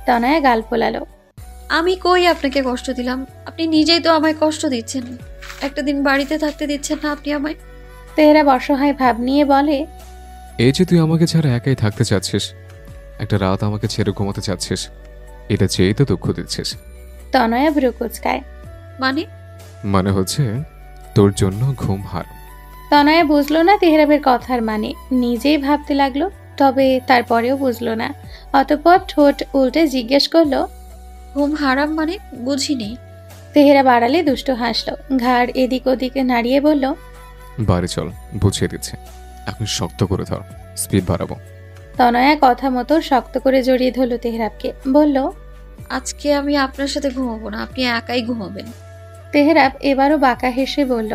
তনয়া গাল ফোলালো। আমি কই আপনাকে কষ্ট দিলাম? আপনি নিজেই তো আমায় কষ্ট দিচ্ছেন। একটা দিন বাড়িতে থাকতে দিচ্ছেন না আপনি আমায়। তেহরাব অসহায় ভাব নিয়ে বলে, এই যে তুই আমাকে ছাড়া একাই থাকতে চাচ্ছিস, একটা রাত আমাকে ছেড়ে ঘুমাতে চাচ্ছিস, এটা চেয়েই তো দুঃখ দিচ্ছিস। তনয়া ভ্রু কুচকায়। মানে হচ্ছে তোর জন্য ঘুম হারাম। তনয়া বুঝলো না তেহরাবের কথার মানে, নিজেই ভাবতে লাগলো, তবে তারপরেও বুঝলো না। অতঃপর ঠোঁট উল্টে জিজ্ঞেস করলো, ঘুম হারাম মানে? বুঝিনি। তেহরাব আড়ালে দুষ্ট হাসলো, ঘাড় এদিক ওদিকে নাড়িয়ে বলল, বাড়ি চল, বুঝিয়ে দিচ্ছে, এখন শক্ত করে ধর। স্পিড বাড়াবো। তনয়া কথা মতো শক্ত করে জড়িয়ে ধরল তেহরাবকে, বলল, আজকে আমি আপনার সাথে ঘুমাবো না, আপনি একাই ঘুমাবেন। তেহরাব এবারও বাঁকা হেসে বলল।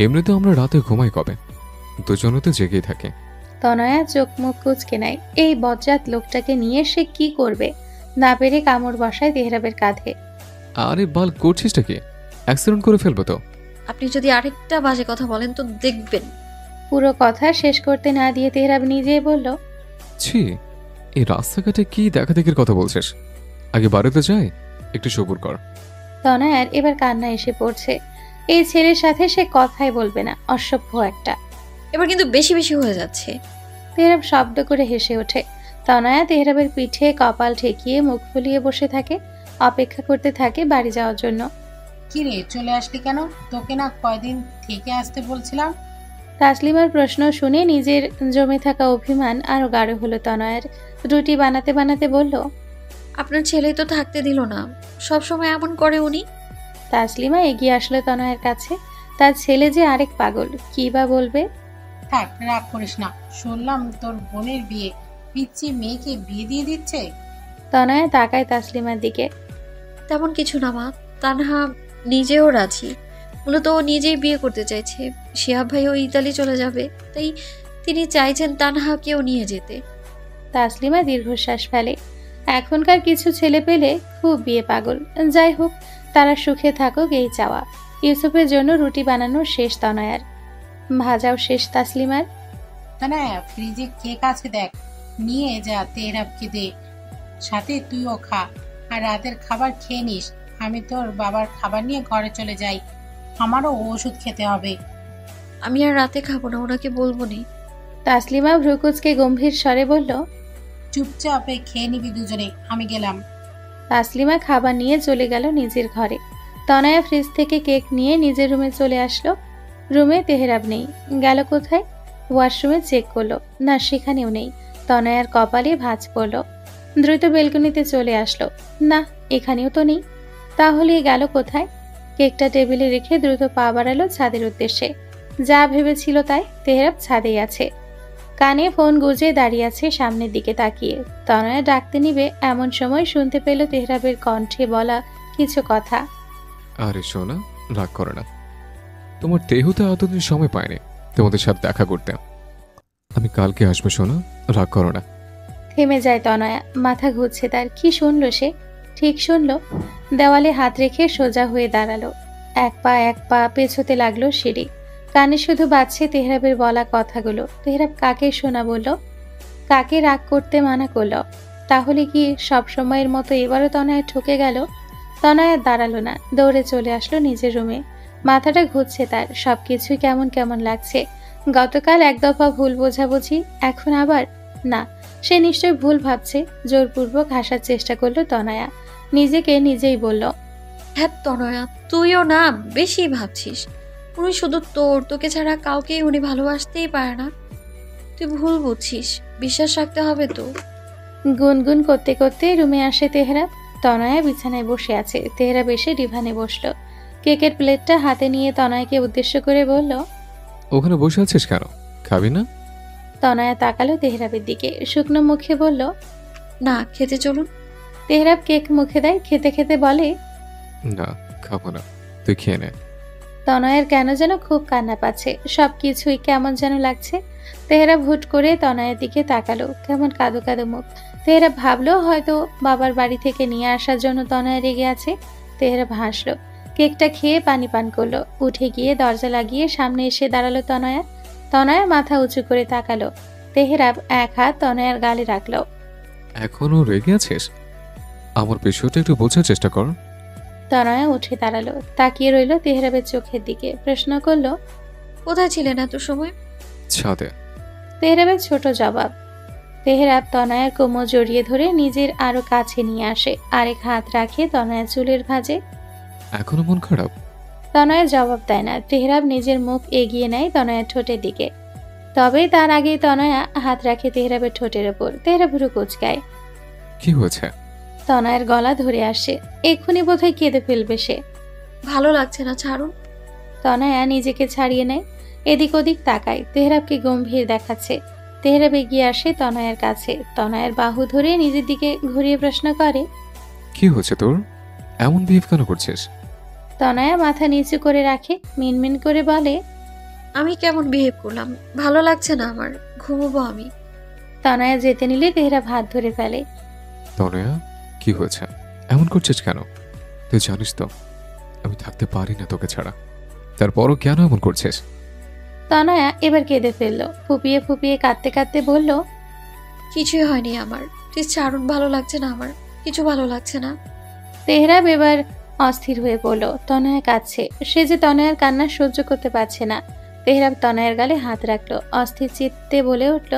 এমনিতে আমরা রাতে ঘুমাই কবে, দুজনে তো জেগেই থাকে। তনয়া চোখ মুখ কুচকে নেয়। এই বজ্জাত লোকটাকে নিয়ে সে কি করবে, না পেরে কামড় বসায় তেহরাবের কাঁধে। আরে বাল, করছিসটা কি? অ্যাক্সিডেন্ট করে ফেলবো তো। আপনি যদি আরেকটা বাজে কথা বলেন তো দেখবেন। পুরো কথা শেষ করতে না দিয়ে তেহরাব নিজেই বলল, ছি, এই রাস্তাঘাটে কি দেখাদেখির কথা বলছিস? আগে বাড়িতে যাই, একটু সবুর কর। তনয়ার এবার কান্না এসে পড়ছে। এই ছেলের সাথে সে কথাই বলবে না, অসভ্য একটা। এবার কিন্তু বেশি বেশি হয়ে যাচ্ছে। তেহরাব শব্দ করে হেসে ওঠে। তনয়া তেহরাবের পিঠে কপাল ঠেকিয়ে মুখ ফুলিয়ে বসে থাকে, অপেক্ষা করতে থাকে বাড়ি যাওয়ার জন্য। কিরে, চলে আসলি কেন? তোকে না কয়দিন থেকে আসতে বলছিলাম। তাসলিমার প্রশ্ন শুনে নিজের জমে থাকা অভিমান আরো গাঢ় হলো তনয়ের। রুটি বানাতে বানাতে বলল, আপনার ছেলে তো থাকতে দিল না, সব সময় এমন করে উনি। তাসলিমা এগিয়ে আসলো তনয়ের কাছে। তার ছেলে যে আরেক পাগল, কি বা বলবে। থাক, রাগ করিস না। শুনলাম তোর বোনের বিয়ে, পিচ্চি মেয়েকে বিয়ে দিয়ে দিচ্ছে। তনয়া তাকায় তাসলিমার দিকে। তেমন কিছু না মা, তানহা নিজেও রাজি। মূলত ও নিজেই বিয়ে করতে চাইছে। শিহাব ভাইও ইতালি চলে যাবে, তাই তিনি চাইছেন তানহাকেও নিয়ে যেতে। তাসলিমা দীর্ঘশ্বাস ফেলে। এখনকার কিছু ছেলে পেলে খুব বিয়ে পাগল। যাই হোক, তারা সুখে থাকুক এই চাওয়া। ইউসুফের জন্য রুটি বানানো শেষ তনয়ার, ভাজাও শেষ তাসলিমার। তা না, ফ্রিজে কেক আছে দেখ, নিয়ে যা, তেহরাবকে দে, সাথে তুইও খা। আর রাতের খাবার খেয়ে নিস। আমি তোর বাবার খাবার নিয়ে ঘরে চলে যাই, আমারও ওষুধ খেতে হবে। আমি আর রাতে খাবো না, ওনাকে বলবো নি। তাসলিমা ভ্রুকুচকে গম্ভীর স্বরে বলল, চুপচাপ খেয়ে নিবি দুজনে, আমি গেলাম। তাসলিমা খাবার নিয়ে চলে গেল নিজের ঘরে। তনয়া ফ্রিজ থেকে কেক নিয়ে নিজের রুমে চলে আসলো। রুমে তেহরাব নেই, গেল কোথায়? ওয়াশরুমে চেক করলো, না সেখানেও নেই। তনয়ার কপালে ভাঁজ পড়লো। দ্রুত বেলকনিতে চলে আসলো, না এখানেও তো নেই। তাহলে গেল কোথায়? কেকটা টেবিলে রেখে দ্রুত পা বাড়ালো ছাদের উদ্দেশ্যে। যা ভেবেছিল তাই, তেহরাব ছাদেই আছে। কানে ফোন গুজে দাঁড়িয়ে আছে সামনের দিকে তাকিয়ে। তনয়া ডাকতে নিবে এমন সময় শুনতে পেল তেহরাবের কণ্ঠে বলা কিছু কথা। আরে সোনা, রাগ করো না। তোমার দেহতে এতদিন সময় পায়নি তোমাদের সাথে দেখা করতে। আমি কালকে আসবো সোনা, রাগ করো না। থেমে যায় তনয়া, মাথা ঘুরছে তার। কি শুনলো সে? ঠিক শুনলো। দেওয়ালে হাত রেখে সোজা হয়ে দাঁড়ালো। এক পা পেছোতে লাগলো সিঁড়ি। কানে শুধু বাজছে তেহরাবের বলা কথাগুলো। তেহরাব কাকে শোনা বলল, কাকে রাগ করতে মানা করলো। তাহলে কি সব সময়ের মতো এবারও তনয়া ঠকে গেল? তনয়া দাঁড়ালো না, দৌড়ে চলে আসলো নিজের রুমে। মাথাটা ঘুরছে তার, সবকিছুই কেমন কেমন লাগছে। গতকাল এক দফা ভুল বোঝাবুঝি, এখন আবার না। সে নিশ্চয় ভুল ভাবছে। জোরপূর্বক হাসার চেষ্টা করলো তনয়া। নিজেকে নিজেই বলল, হ্যাঁ তনয়া, তুইও না বেশি ভাবছিস। উনি শুধু তোকে ছাড়া কাউকেই উনি ভালোবাসতেই পারে না। তুই ভুল বুঝছিস, বিশ্বাস রাখতে হবে তো। গুনগুন করতে করতে রুমে আসে তেহরাব। তনয়া বিছানায় বসে আছে। তেহরাব এসে ডিভানে বসলো। কেকের প্লেটটা হাতে নিয়ে তনয়াকে উদ্দেশ্য করে বলল, ওখানে বসে আছিস কেন, খাবি না? তনয়া তাকালো তেহরাবের দিকে, শুকনো মুখে বলল, না, খেতে চলুন। তেহরাব কেক মুখে দেয়, খেতে খেতে বলে, না খাবো না, তুই খেয়ে নে। তনয়ের কেন যেন খুব কান্না পাচ্ছে, সবকিছুই কেমন যেন লাগছে। তেহরাব হুট করে তনয়ের দিকে তাকালো, কেমন কাদো কাদো মুখ। তেহরাব ভাবলো হয়তো বাবার বাড়ি থেকে নিয়ে আসার জন্য তনয় রেগে আছে। তেহরাব হাসলো, কেকটা খেয়ে পানি পান করলো। উঠে গিয়ে দরজা লাগিয়ে সামনে এসে দাঁড়ালো তনয়া। তনয়া মাথা উঁচু করে তাকালো। তেহরাব এক হাত তনয়ার গালে রাখলো। এখনো রেগে আছিস? আমার বিষয়টা একটু বোঝার চেষ্টা কর। তনয়া উঠে দাঁড়ালো, তাকিয়ে রইল তেহরাবের চোখের দিকে। প্রশ্ন করলো, কোথায় ছিলেন এত সময়? ছাদে। তেহরাবের ছোট জবাব। তেহরাব তনয়ার কোমর জড়িয়ে ধরে নিজের আরো কাছে নিয়ে আসে। আরেক হাত রাখে তনয়ার চুলের ভাঁজে। এখনো মন খারাপ? তনয়া জবাব দেয় না। তেহরাব নিজের মুখ এগিয়ে নেয় তনয়ার ঠোঁটের দিকে। তবে তার আগেই তনয়া হাত রাখে তেহরাবের ঠোঁটের ওপর। তেহরাব ভ্রু কুঁচকায়। কি হয়েছে? তনয়ের গলা ধরে আসে। এক্ষুনি বোধহয় কেঁদে ফেলবে সে। ভালো লাগছে না, ছাড়ুন। তনয়া নিজেকে ছাড়িয়ে নেয়, এদিক ওদিক তাকায়। তেহরাবকে গম্ভীর দেখাচ্ছে। তেহরাব এগিয়ে আসে তনয়ার কাছে। তনয়ার বাহু ধরে নিজের দিকে ঘুরিয়ে প্রশ্ন করে, কি হচ্ছে তোর? এমন বিহেভ কেন করছিস? তনয়া মাথা নিচু করে রাখে, মিনমিন করে বলে, আমি কেমন বিহেভ করলাম? ভালো লাগছে না আমার, ঘুমোবো আমি। তনয়া যেতে নিলে তেহরাব হাত ধরে ফেলে। তনয়া, কি হয়েছে? এমন করছিস কেন? তুই জানিস তো আমি থাকতে পারি না তোকে ছাড়া, তারপরও কেন এমন করছিস? তনয়া এবার কেঁদে ফেললো, ফুপিয়ে ফুপিয়ে কাঁদতে কাঁদতে বলল, কিছুই হয়নি আমার, প্লিজ ছাড়ুন, ভালো লাগছে না আমার, কিছু ভালো লাগছে না। তেহরাব এবার অস্থির হয়ে পড়ল। তনয়া কাঁদছে, সে যে তনয়ার কান্না সহ্য করতে পারছে না। তেহরাব তনয়ার গালে হাত রাখলো, অস্থির চিত্তে বলে উঠল,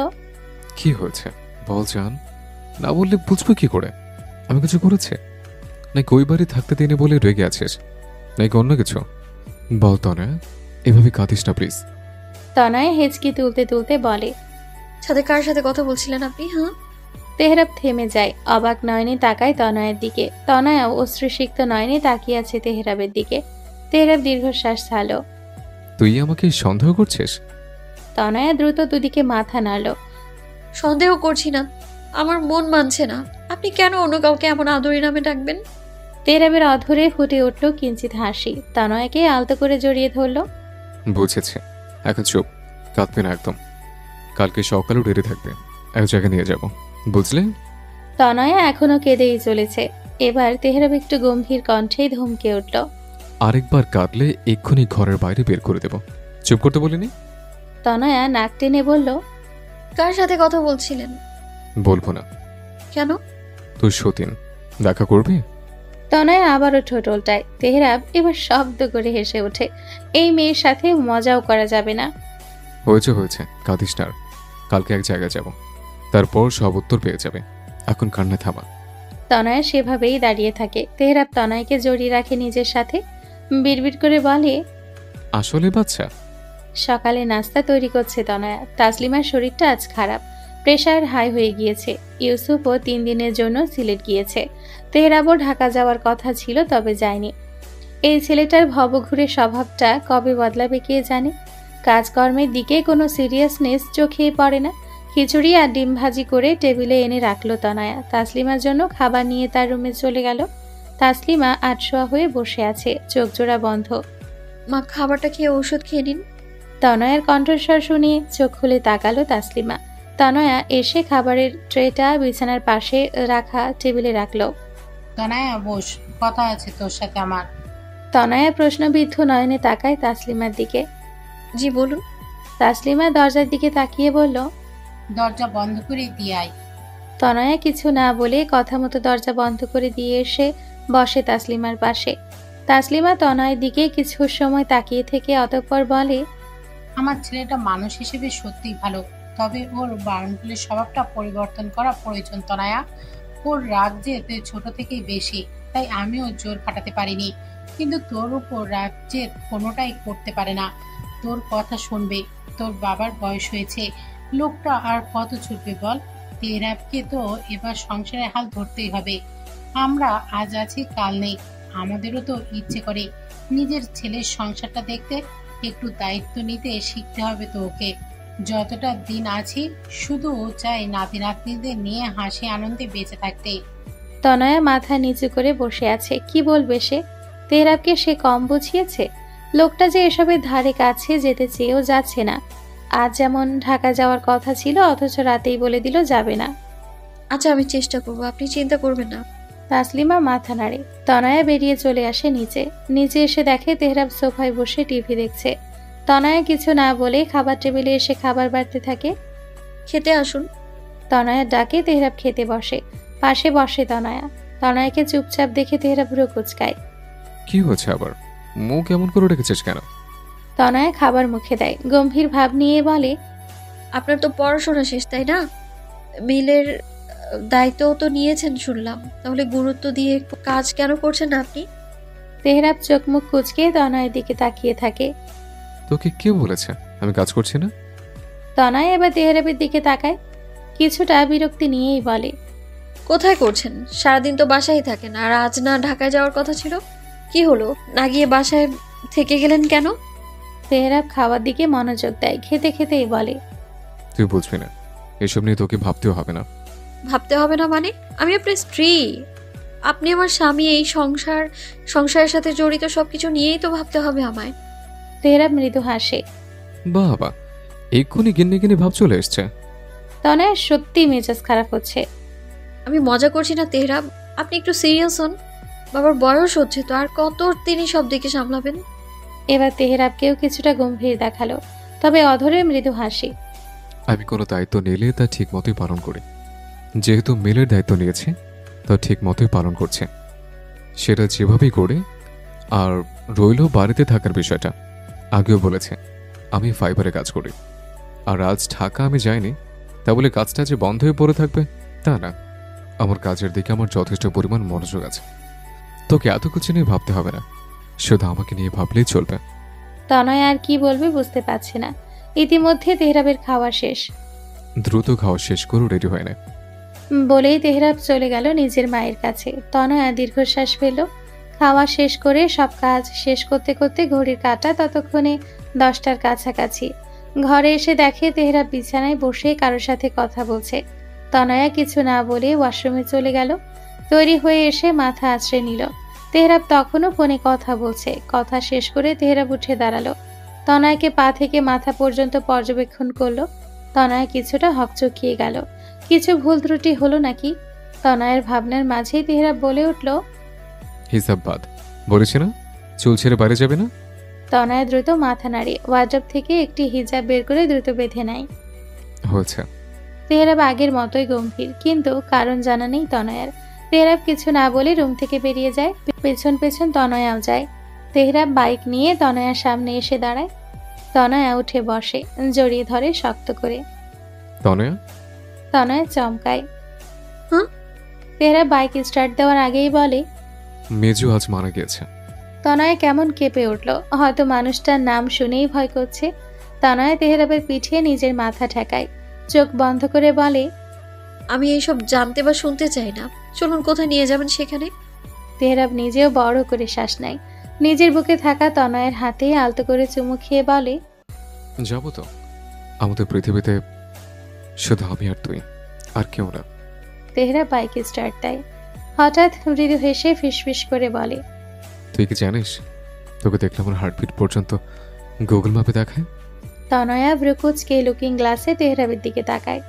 কি হয়েছে বল জান, না বললে বুঝবো কি করে? আমি কিছু করেছি নাকি ওই বাড়ি থাকতে দিনে বলে রেগে আছিস নাকি অন্য কিছু? বল তনয়া, এভাবে কাঁদিস না প্লিজ। তনয়া হেঁচকি তুলতে তুলতে বলে, সাথে কার সাথে কথা বলছিলেন আপনি? হ্যাঁ। তেহরাব থেমে যায়, অবাক নয়নে তাকায় তনয়ের দিকে। তনয়াও অশ্রুসিক্ত নয়নে তাকিয়ে আছে তেহরাবের দিকে। তেহরাব দীর্ঘশ্বাস ছাড়ল। তুই আমাকে সন্দেহ করছিস? তনয়া দ্রুত দুদিকে মাথা নাড়ল। সন্দেহ করছি না, আমার মন মানছে না। আপনি কেন অন্য কাউকে এমন আদরি নামে ডাকবেন? তেহরাবের অধরে ফুটে উঠল কিঞ্চিত হাসি। তনয়াকে আলতো করে জড়িয়ে ধরল। বুঝেছে, এখন চুপ, কাঁদবে না একদম। কালকে সকালেও রেডি থাকবে, এক জায়গায় নিয়ে যাব, বুঝলে? তনয়া এখনো কেঁদেই চলেছে। এবার তেহরাব একটু গম্ভীর কণ্ঠেই ধমকে উঠল, আরেকবার কাঁদলে এক্ষুনি ঘরের বাইরে বের করে দেব। চুপ করতে বলিনি? তনয়া নাক টেনে বলল, কার সাথে কথা বলছিলেন? বলবো না। কেন? তুই সতীন, দেখা করবি? তনয়া আবারও ঠোঁট উল্টায়। তেহরাব এবার শব্দ করে হেসে ওঠে। এই মেয়ের সাথে মজাও করা যাবে না। হয়েছে হয়েছে, কাঁদিস না আর। কালকে এক জায়গায় যাব, তারপর সব উত্তর পেয়ে যাবে। এখন কান্না থামা। তনয়া সেভাবেই দাঁড়িয়ে থাকে। তেহরাব তনয়কে জড়িয়ে রাখে নিজের সাথে, বিড়বিড় করে বলে, আসলে বাচ্চা। সকালে নাস্তা তৈরি করছে তনয়া। তাসলিমার শরীরটা আজ খারাপ, প্রেশার হাই হয়ে গিয়েছে। ইউসুফও 3 দিনের জন্য সিলেট গিয়েছে। তেহরাবও ঢাকা যাওয়ার কথা ছিল, তবে যায়নি। এই ছেলেটার ভবঘুরে স্বভাবটা কবে বদলাবে কে জানে। কাজকর্মের দিকে কোনো সিরিয়াসনেস চোখেই পড়ে না। খিচুড়ি আর ডিম ভাজি করে টেবিলে এনে রাখলো তনয়া। তাসলিমার জন্য খাবার নিয়ে তার রুমে চলে গেল। তাসলিমা আটশোয়া হয়ে বসে আছে, চোখ জোড়া বন্ধ। মা, খাবারটা খেয়ে ওষুধ খেয়ে নিন। তনয়ার কণ্ঠস্বর শুনে চোখ খুলে তাকালো তাসলিমা। তনয়া এসে খাবারের ট্রেটা বিছানার পাশে রাখা টেবিলে রাখলো। তনয়া বস, কথা আছে তোর সাথে আমার। তনয়া প্রশ্নবিদ্ধ নয়নে তাকায় তাসলিমার দিকে। জি বলুন। তাসলিমা দরজার দিকে তাকিয়ে বলল, দরজা বন্ধ করে দিয়ে আয়। তনয়া কিছু না বলে কথা মতো দরজা বন্ধ করে দিয়ে এসে বসে তাসলিমার পাশে। তাসলিমা তনয়ের দিকে কিছু সময় তাকিয়ে থেকে অতঃপর বলে, আমার ছেলেটা মানুষ হিসেবে সত্যিই ভালো, তবে ওর বারণগুলির স্বভাবটা পরিবর্তন করা প্রয়োজন তনয়া। ওর রাগ যে ছোট থেকেই বেশি, তাই আমিও জোর খাটাতে পারিনি। কিন্তু তোর উপর রাগ যে কোনোটাই করতে পারে না। তোর কথা শুনবে। তোর বাবার বয়স হয়েছে, লোকটা আর কত ছুটবে বল? তেহরাবকে তো এবার সংসারের হাল ধরতেই হবে। আমরা আজ আছি কাল নেই, আমাদেরও তো ইচ্ছে করে নিজের ছেলের সংসারটা দেখতে। একটু দায়িত্ব নিতে শিখতে হবে তো ওকে। যতটা দিন আছি শুধু চাই নাতি নাতনিদের নিয়ে হাসি আনন্দে বেঁচে থাকতে। তনয়া মাথা নিচু করে বসে আছে। কি বলবে সে? তেহরাবকে সে কম বুঝিয়েছে? লোকটা যে এসবের ধারে কাছে যেতে চেয়েও যাচ্ছে না। আজ যেমন ঢাকা যাওয়ার কথা ছিল, অথচ রাতেই বলে দিল যাবে না। আচ্ছা, আমি চেষ্টা করবো, আপনি চিন্তা করবেন না। তাসলিমা মাথা নাড়ে। তনয়া বেরিয়ে চলে আসে নিচে। নিচে এসে দেখে তেহরাব সোফায় বসে টিভি দেখছে। তনয়া কিছু না বলে খাবার টেবিলে এসে খাবার বাড়তে থাকে। খেতে আসুন। তনয়া ডাকে তেহরাব খেতে বসে। পাশে বসে তনয়া। তনয়াকে চুপচাপ দেখে তেহরাব ভ্রু কুঁচকায়। কি হচ্ছে আবার? মুখ এমন করে রেখেছিস কেন? তনয়া খাবার মুখে দেয়, গম্ভীর ভাব নিয়ে বলে, আপনার তো পড়াশোনা শেষ, তাই না? মিলের দায়িত্বও তো নিয়েছেন শুনলাম, তাহলে গুরুত্ব দিয়ে কাজ কেন করছেন না আপনি? তেহরাব চোখ মুখ কুঁচকে তনয়ের দিকে তাকিয়ে থাকে। তোকে কে বলেছে আমি কাজ করছি না? তনয় এবার তেহরাবের দিকে তাকায়, কিছুটা বিরক্তি নিয়েই বলে, কোথায় করছেন? সারাদিন তো বাসায় থাকেন, আর আজ না ঢাকায় যাওয়ার কথা ছিল? কি হলো, না গিয়ে বাসায় থেকে গেলেন কেন? তেহরাব খাওয়ার দিকে মনোযোগ দেয়, খেতে খেতেই বলে, তুই বুঝবি না, এসব নিয়ে তোকে ভাবতেও হবে না। ভাবতে হবে না মানে? আমি আপনার স্ত্রী, আপনি আমার স্বামী। এই সংসারের সাথে জড়িত সবকিছু নিয়েই তো ভাবতে হবে আমায়। তেহরাব মৃদু হাসে। বাবা, এক্ষুনি গিন্নি গিন্নি ভাব চলে এসছে। তনয়ের সত্যি মেজাজ খারাপ হচ্ছে। আমি মজা করছি না তেহরাব, আপনি একটু সিরিয়াস হন। বাবার বয়স হচ্ছে তো, আর কত তিনি সব দিকে সামলাবেন। এবার তেহরাবকেও কিছুটা গম্ভীর দেখালো, তবে অধরে মৃদু হাসি। আমি কোনো দায়িত্ব নিলে তা ঠিক মতোই পালন করি। যেহেতু মিলের দায়িত্ব নিয়েছে, তা ঠিক মতোই পালন করছে। সেটা যেভাবেই করে। আর রইল বাড়িতে থাকার বিষয়টা, আগেও বলেছে আমি ফাইবারে কাজ করি। আর আজ ঢাকা আমি যাইনি, তা বলে কাজটা যে বন্ধ হয়ে পড়ে থাকবে তা না। আমার কাজের দিকে আমার যথেষ্ট পরিমাণ মনোযোগ আছে। তোকে এত কিছু নিয়ে ভাবতে হবে না, শুধু আমাকে নিয়ে ভাবলেই চলবে। তনয় আর কি বলবে বুঝতে পারছে না। ইতিমধ্যে তেহরাবের খাওয়া শেষ। দ্রুত খাওয়া শেষ করে রেডি হয় না। বলেই তেহরাব চলে গেল নিজের মায়ের কাছে। তনয়া দীর্ঘশ্বাস ফেলল। খাওয়া শেষ করে সব কাজ শেষ করতে করতে ঘড়ির কাঁটা ততক্ষণে 10টার কাছাকাছি। ঘরে এসে দেখে তেহরাব বিছানায় বসে কারোর সাথে কথা বলছে। তনয়া কিছু না বলে ওয়াশরুমে চলে গেল। তৈরি হয়ে এসে মাথা আঁচড়ে নিল। তেহরাব তখনও ফোনে কথা বলছে। কথা শেষ করে তেহরাব উঠে দাঁড়ালো। তনয়াকে পা থেকে মাথা পর্যন্ত পর্যবেক্ষণ করলো। তনয়া কিছুটা হকচকিয়ে গেল। কিছু ভুল ত্রুটি হলো নাকি? তনয়ের ভাবনার মাঝেই তেহরাব বলে উঠল, হিসাব বাদ। বলেছি না চুল ছেড়ে বাইরে যাবে না। তনয়া দ্রুত মাথা নাড়ে ওয়ার্ড্রপ থেকে একটি হিজাব বের করে দ্রুত বেঁধে নেয়। হয়েছে। তেহরাব আগের মতোই গম্ভীর, কিন্তু কারণ জানা নেই তনয়ার। তেহরাব কিছু না বলে রুম থেকে বেরিয়ে যায়। পেছন পেছন তনয়াও যায়। তেহরাব বাইক নিয়ে তনয়ার সামনে এসে দাঁড়ায়। তনয়া উঠে বসে, জড়িয়ে ধরে শক্ত করে। তনয়া? তনয়া চমকায়। হ্যাঁ? তেহরাব বাইক স্টার্ট দেওয়ার আগেই বলে, মেজু আজ মারা গিয়েছে। তনয়া কেমন কেঁপে উঠল। হয়তো মানুষটার নাম শুনেই ভয় করছে। তনয়া তেহরাবের পিঠে নিজের মাথা ঠেকায়, চোখ বন্ধ করে বলে, আমি এইসব জানতে বা শুনতে চাই না। চলুন, কোথায় নিয়ে যাবেন সেখানে। তেহরাব নিজেও বড় করে শ্বাস নেয়। নিজের বুকে থাকা তনয়ের হাতে আলতো করে চুমু খেয়ে বলে, যাব তো। আমাদের পৃথিবীতে শুধু আমি আর তুই, আর কেউ না। তেহরাব বাইক স্টার্ট দেয়। হঠাৎ মৃদু হেসে ফিসফিস করে বলে, তুই কি জানিস, তোকে দেখলে আমার হার্টবিট পর্যন্ত গুগল ম্যাপে দেখায়। তনয়া ভ্রুকুচকে লুকিং গ্লাসে তেহরাবের দিকে তাকায়।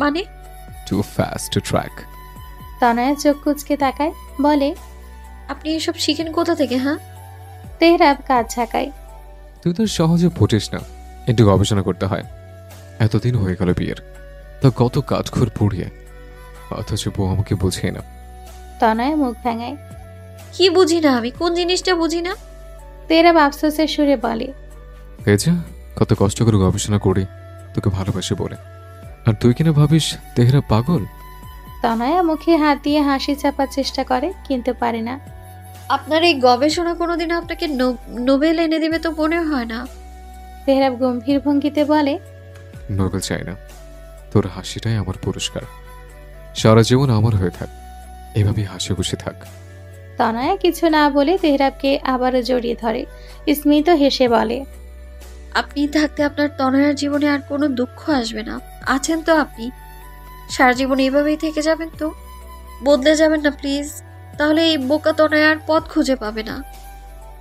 মানে? Too fast to track. Tanaya চোখ কুচকে তাকায়, বলে, আপনি এসব শিখেন কোথা থেকে? হ্যাঁ। তেহরাব কাজ ঝাঁকায়। তুই তো সহজে ফুটিস না, একটু গবেষণা করতে হয়। এতদিন হয়ে গেল বিয়ের, তা কত কাঠখড় পুড়িয়ে, অথচ বউ আমাকে বুঝে না। তনয়া মুখ ভাঙায়। কি বুঝি না আমি? কোন জিনিসটা বুঝি না? তেহরাব আফসোসের সুরে বলে, এই যে কত কষ্ট করে গবেষণা করি তোকে ভালোবাসি বলে, আর তুই কিনা ভাবিস তেহরা পাগল। তনয়া মুখে হাত দিয়ে হাসি চাপার চেষ্টা করে, কিন্তু পারে না। আপনার এই গবেষণা কোনোদিন আপনাকে নোবেল এনে দিবে তো মনে হয় না। তেহরাব গম্ভীর ভঙ্গিতে বলে, নোবেল চাই না, তোর হাসিটাই আমার পুরস্কার। সারা জীবন আমার হয়ে থাক, এভাবেই হাসি খুশি থাক। তনয়া কিছু না বলে তেহরাবকে আবারও জড়িয়ে ধরে। স্মিত হেসে বলে, আপনি থাকতে আপনার তনয়ার জীবনে আর কোনো দুঃখ আসবে না। আছেন তো আপনি, সারা জীবন এভাবেই থেকে যাবেন তো? বদলে যাবেন না প্লিজ, তাহলে এই বোকা তনয়ার পথ খুঁজে পাবে না।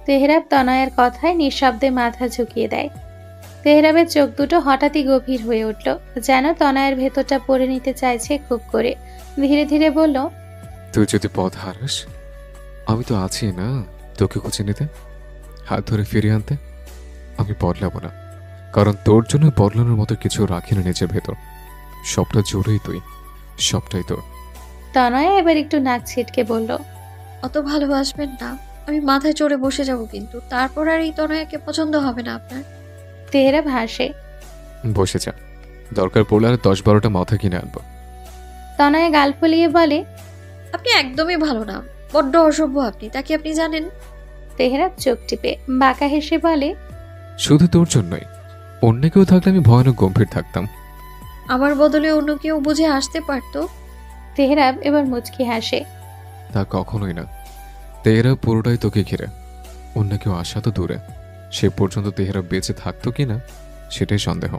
তেহরাব তনয়ার কথায় নিঃশব্দে মাথা ঝুঁকিয়ে দেয়। তেহরাবের চোখ দুটো হঠাৎই গভীর হয়ে উঠল, যেন তনয়ের ভেতরটা পড়ে নিতে চাইছে খুব করে। ধীরে ধীরে বলল, তুই যদি পথ হারাস, আমি তো আছি না তোকে খুঁজে নিতে, হাত ধরে ফিরিয়ে আনতে। আমি বদলাবো না, কারণ তোর জন্য বদলানোর মতো কিছু রাখি না নিজের ভেতর। সবটা জোরেই তুই, সবটাই তোর। তনয়া এবার একটু নাক ছিটকে বলল, অত ভালোবাসবেন না, আমি মাথায় চড়ে বসে যাব, কিন্তু তারপর আর এই তনয়াকে পছন্দ হবে না আপনার। তেহরাব হাসে। বসে যা, দরকার পড়লে আর 10-12টা মাথা কিনে আনবো। তনয়া গাল ফুলিয়ে বলে, আপনি একদমই ভালো না, বড্ড অসভ্য আপনি, তা কি আপনি জানেন? তেহরাব চোখ টিপে বাঁকা হেসে বলে, শুধু তোর জন্যই, অন্য কেউ থাকলে আমি ভয়ানক গম্ভীর থাকতাম। আমার বদলে অন্য কেউ বুঝে আসতে পারতো। তেহরাব এবার মুচকি হাসে। তা কখনোই না, তেহরা পুরোটাই তোকে ঘিরে, অন্য কেউ আসা তো দূরে। সে পর্যন্ত তেহরা বেঁচে থাকতো কিনা সেটাই সন্দেহ।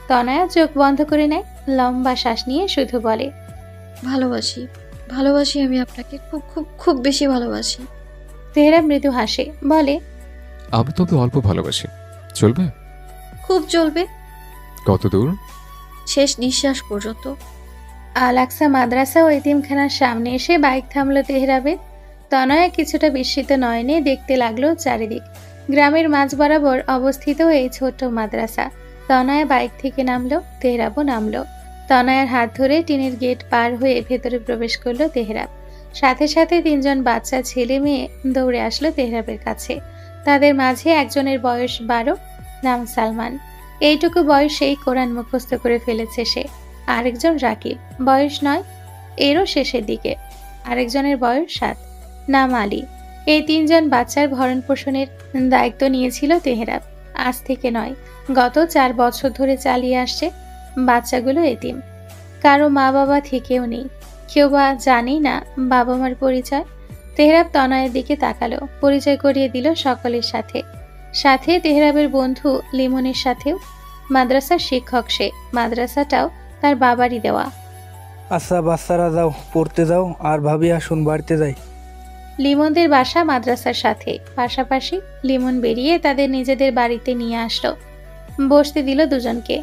তনয়া চোখ বন্ধ করে নেয়, লম্বা শ্বাস নিয়ে শুধু বলে, ভালোবাসি, ভালোবাসি আমি আপনাকে, খুব খুব খুব বেশি ভালোবাসি। তেহরাব মৃদু হাসে, বলে, আমি তবে অল্প ভালোবাসি, চলবে? খুব চলবে, কত দূর? শেষ নিঃশ্বাস পর্যন্ত। আল-আকসা মাদ্রাসা ও এতিমখানার সামনে এসে বাইক থামলো তেহরাবের। তনয়া কিছুটা বিস্মিত নয়নে দেখতে লাগলো চারিদিক। গ্রামের মাঝ বরাবর অবস্থিত এই ছোট্ট মাদ্রাসা। তনয়া বাইক থেকে নামলো, তেহরাবও নামলো। তনয়ার হাত ধরে টিনের গেট পার হয়ে ভেতরে প্রবেশ করলো তেহরাব। সাথে সাথে 3 জন বাচ্চা ছেলে মেয়ে দৌড়ে আসলো তেহরাবের কাছে। তাদের মাঝে একজনের বয়স 12, নাম সালমান। এইটুকু বয়সেই কোরআন মুখস্থ করে ফেলেছে সে। আরেকজন রাকিব, বয়স 9, এরও শেষের দিকে। আরেকজনের বয়স 7, নাম আলী। এই 3 জন বাচ্চার ভরণ পোষণের দায়িত্ব নিয়েছিল তেহরাব। আজ থেকে নয়, গত 4 বছর ধরে চালিয়ে আসছে। বাচ্চাগুলো এতিম, কারো মা বাবা থেকেও নেই, কেউ বা জানেই না বাবা মার পরিচয়। তেহরাব তনয়ের দিকে তাকালো, পরিচয় করিয়ে দিল সকলের সাথে। সাথে তেহরাবের বন্ধু লিমনের সাথেও। মাদ্রাসার শিক্ষক সে, মাদ্রাসাটাও তার বাবারই দেওয়া। আচ্ছা বাচ্চারা যাও, পড়তে যাও, আর ভাবি আসুন বাড়িতে যাই। লিমনদের বাসা মাদ্রাসার সাথে, পাশাপাশি। লিমন বেরিয়ে তাদের নিজেদের বাড়িতে নিয়ে আসলো, বসতে দিল দুজনকে।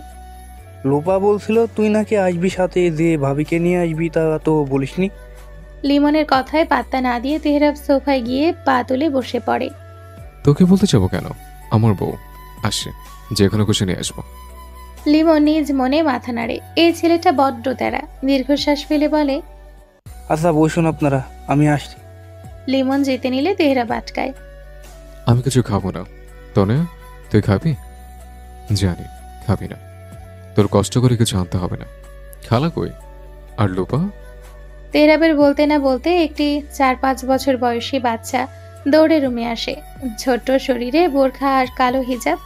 লোপা বলছিল তুই নাকি আসবি সাথে, যে ভাবিকে নিয়ে আসবি, তা তো বলিসনি। লিমনের কথায় পাত্তা না দিয়ে তেহরাব সোফায় গিয়ে পা তুলে বসে পড়ে। তোকে বলতে যাবো কেন? আমার বউ আসে, যে কোনো কিছু নিয়ে আসবো। লিমন নিজ মনে মাথা নাড়ে। এই ছেলেটা বড্ড তেরা। দীর্ঘশ্বাস ফেলে বলে, আচ্ছা বসুন আপনারা, আমি আসছি। লিমন যেতে নিলে তেহরাব আটকায়। আমি কিছু খাবো না। তনে, তুই খাবি? জানি খাবি না, তোর কষ্ট করে কিছু আনতে হবে না। খালা কই? আর লোপা? তেহরাবের বলতে না বলতে একটি 4-5 বছর বয়সী বাচ্চা দৌড়ে রুমে আসে। ছোট্ট শরীরে বোরখা আর কালো হিজাব।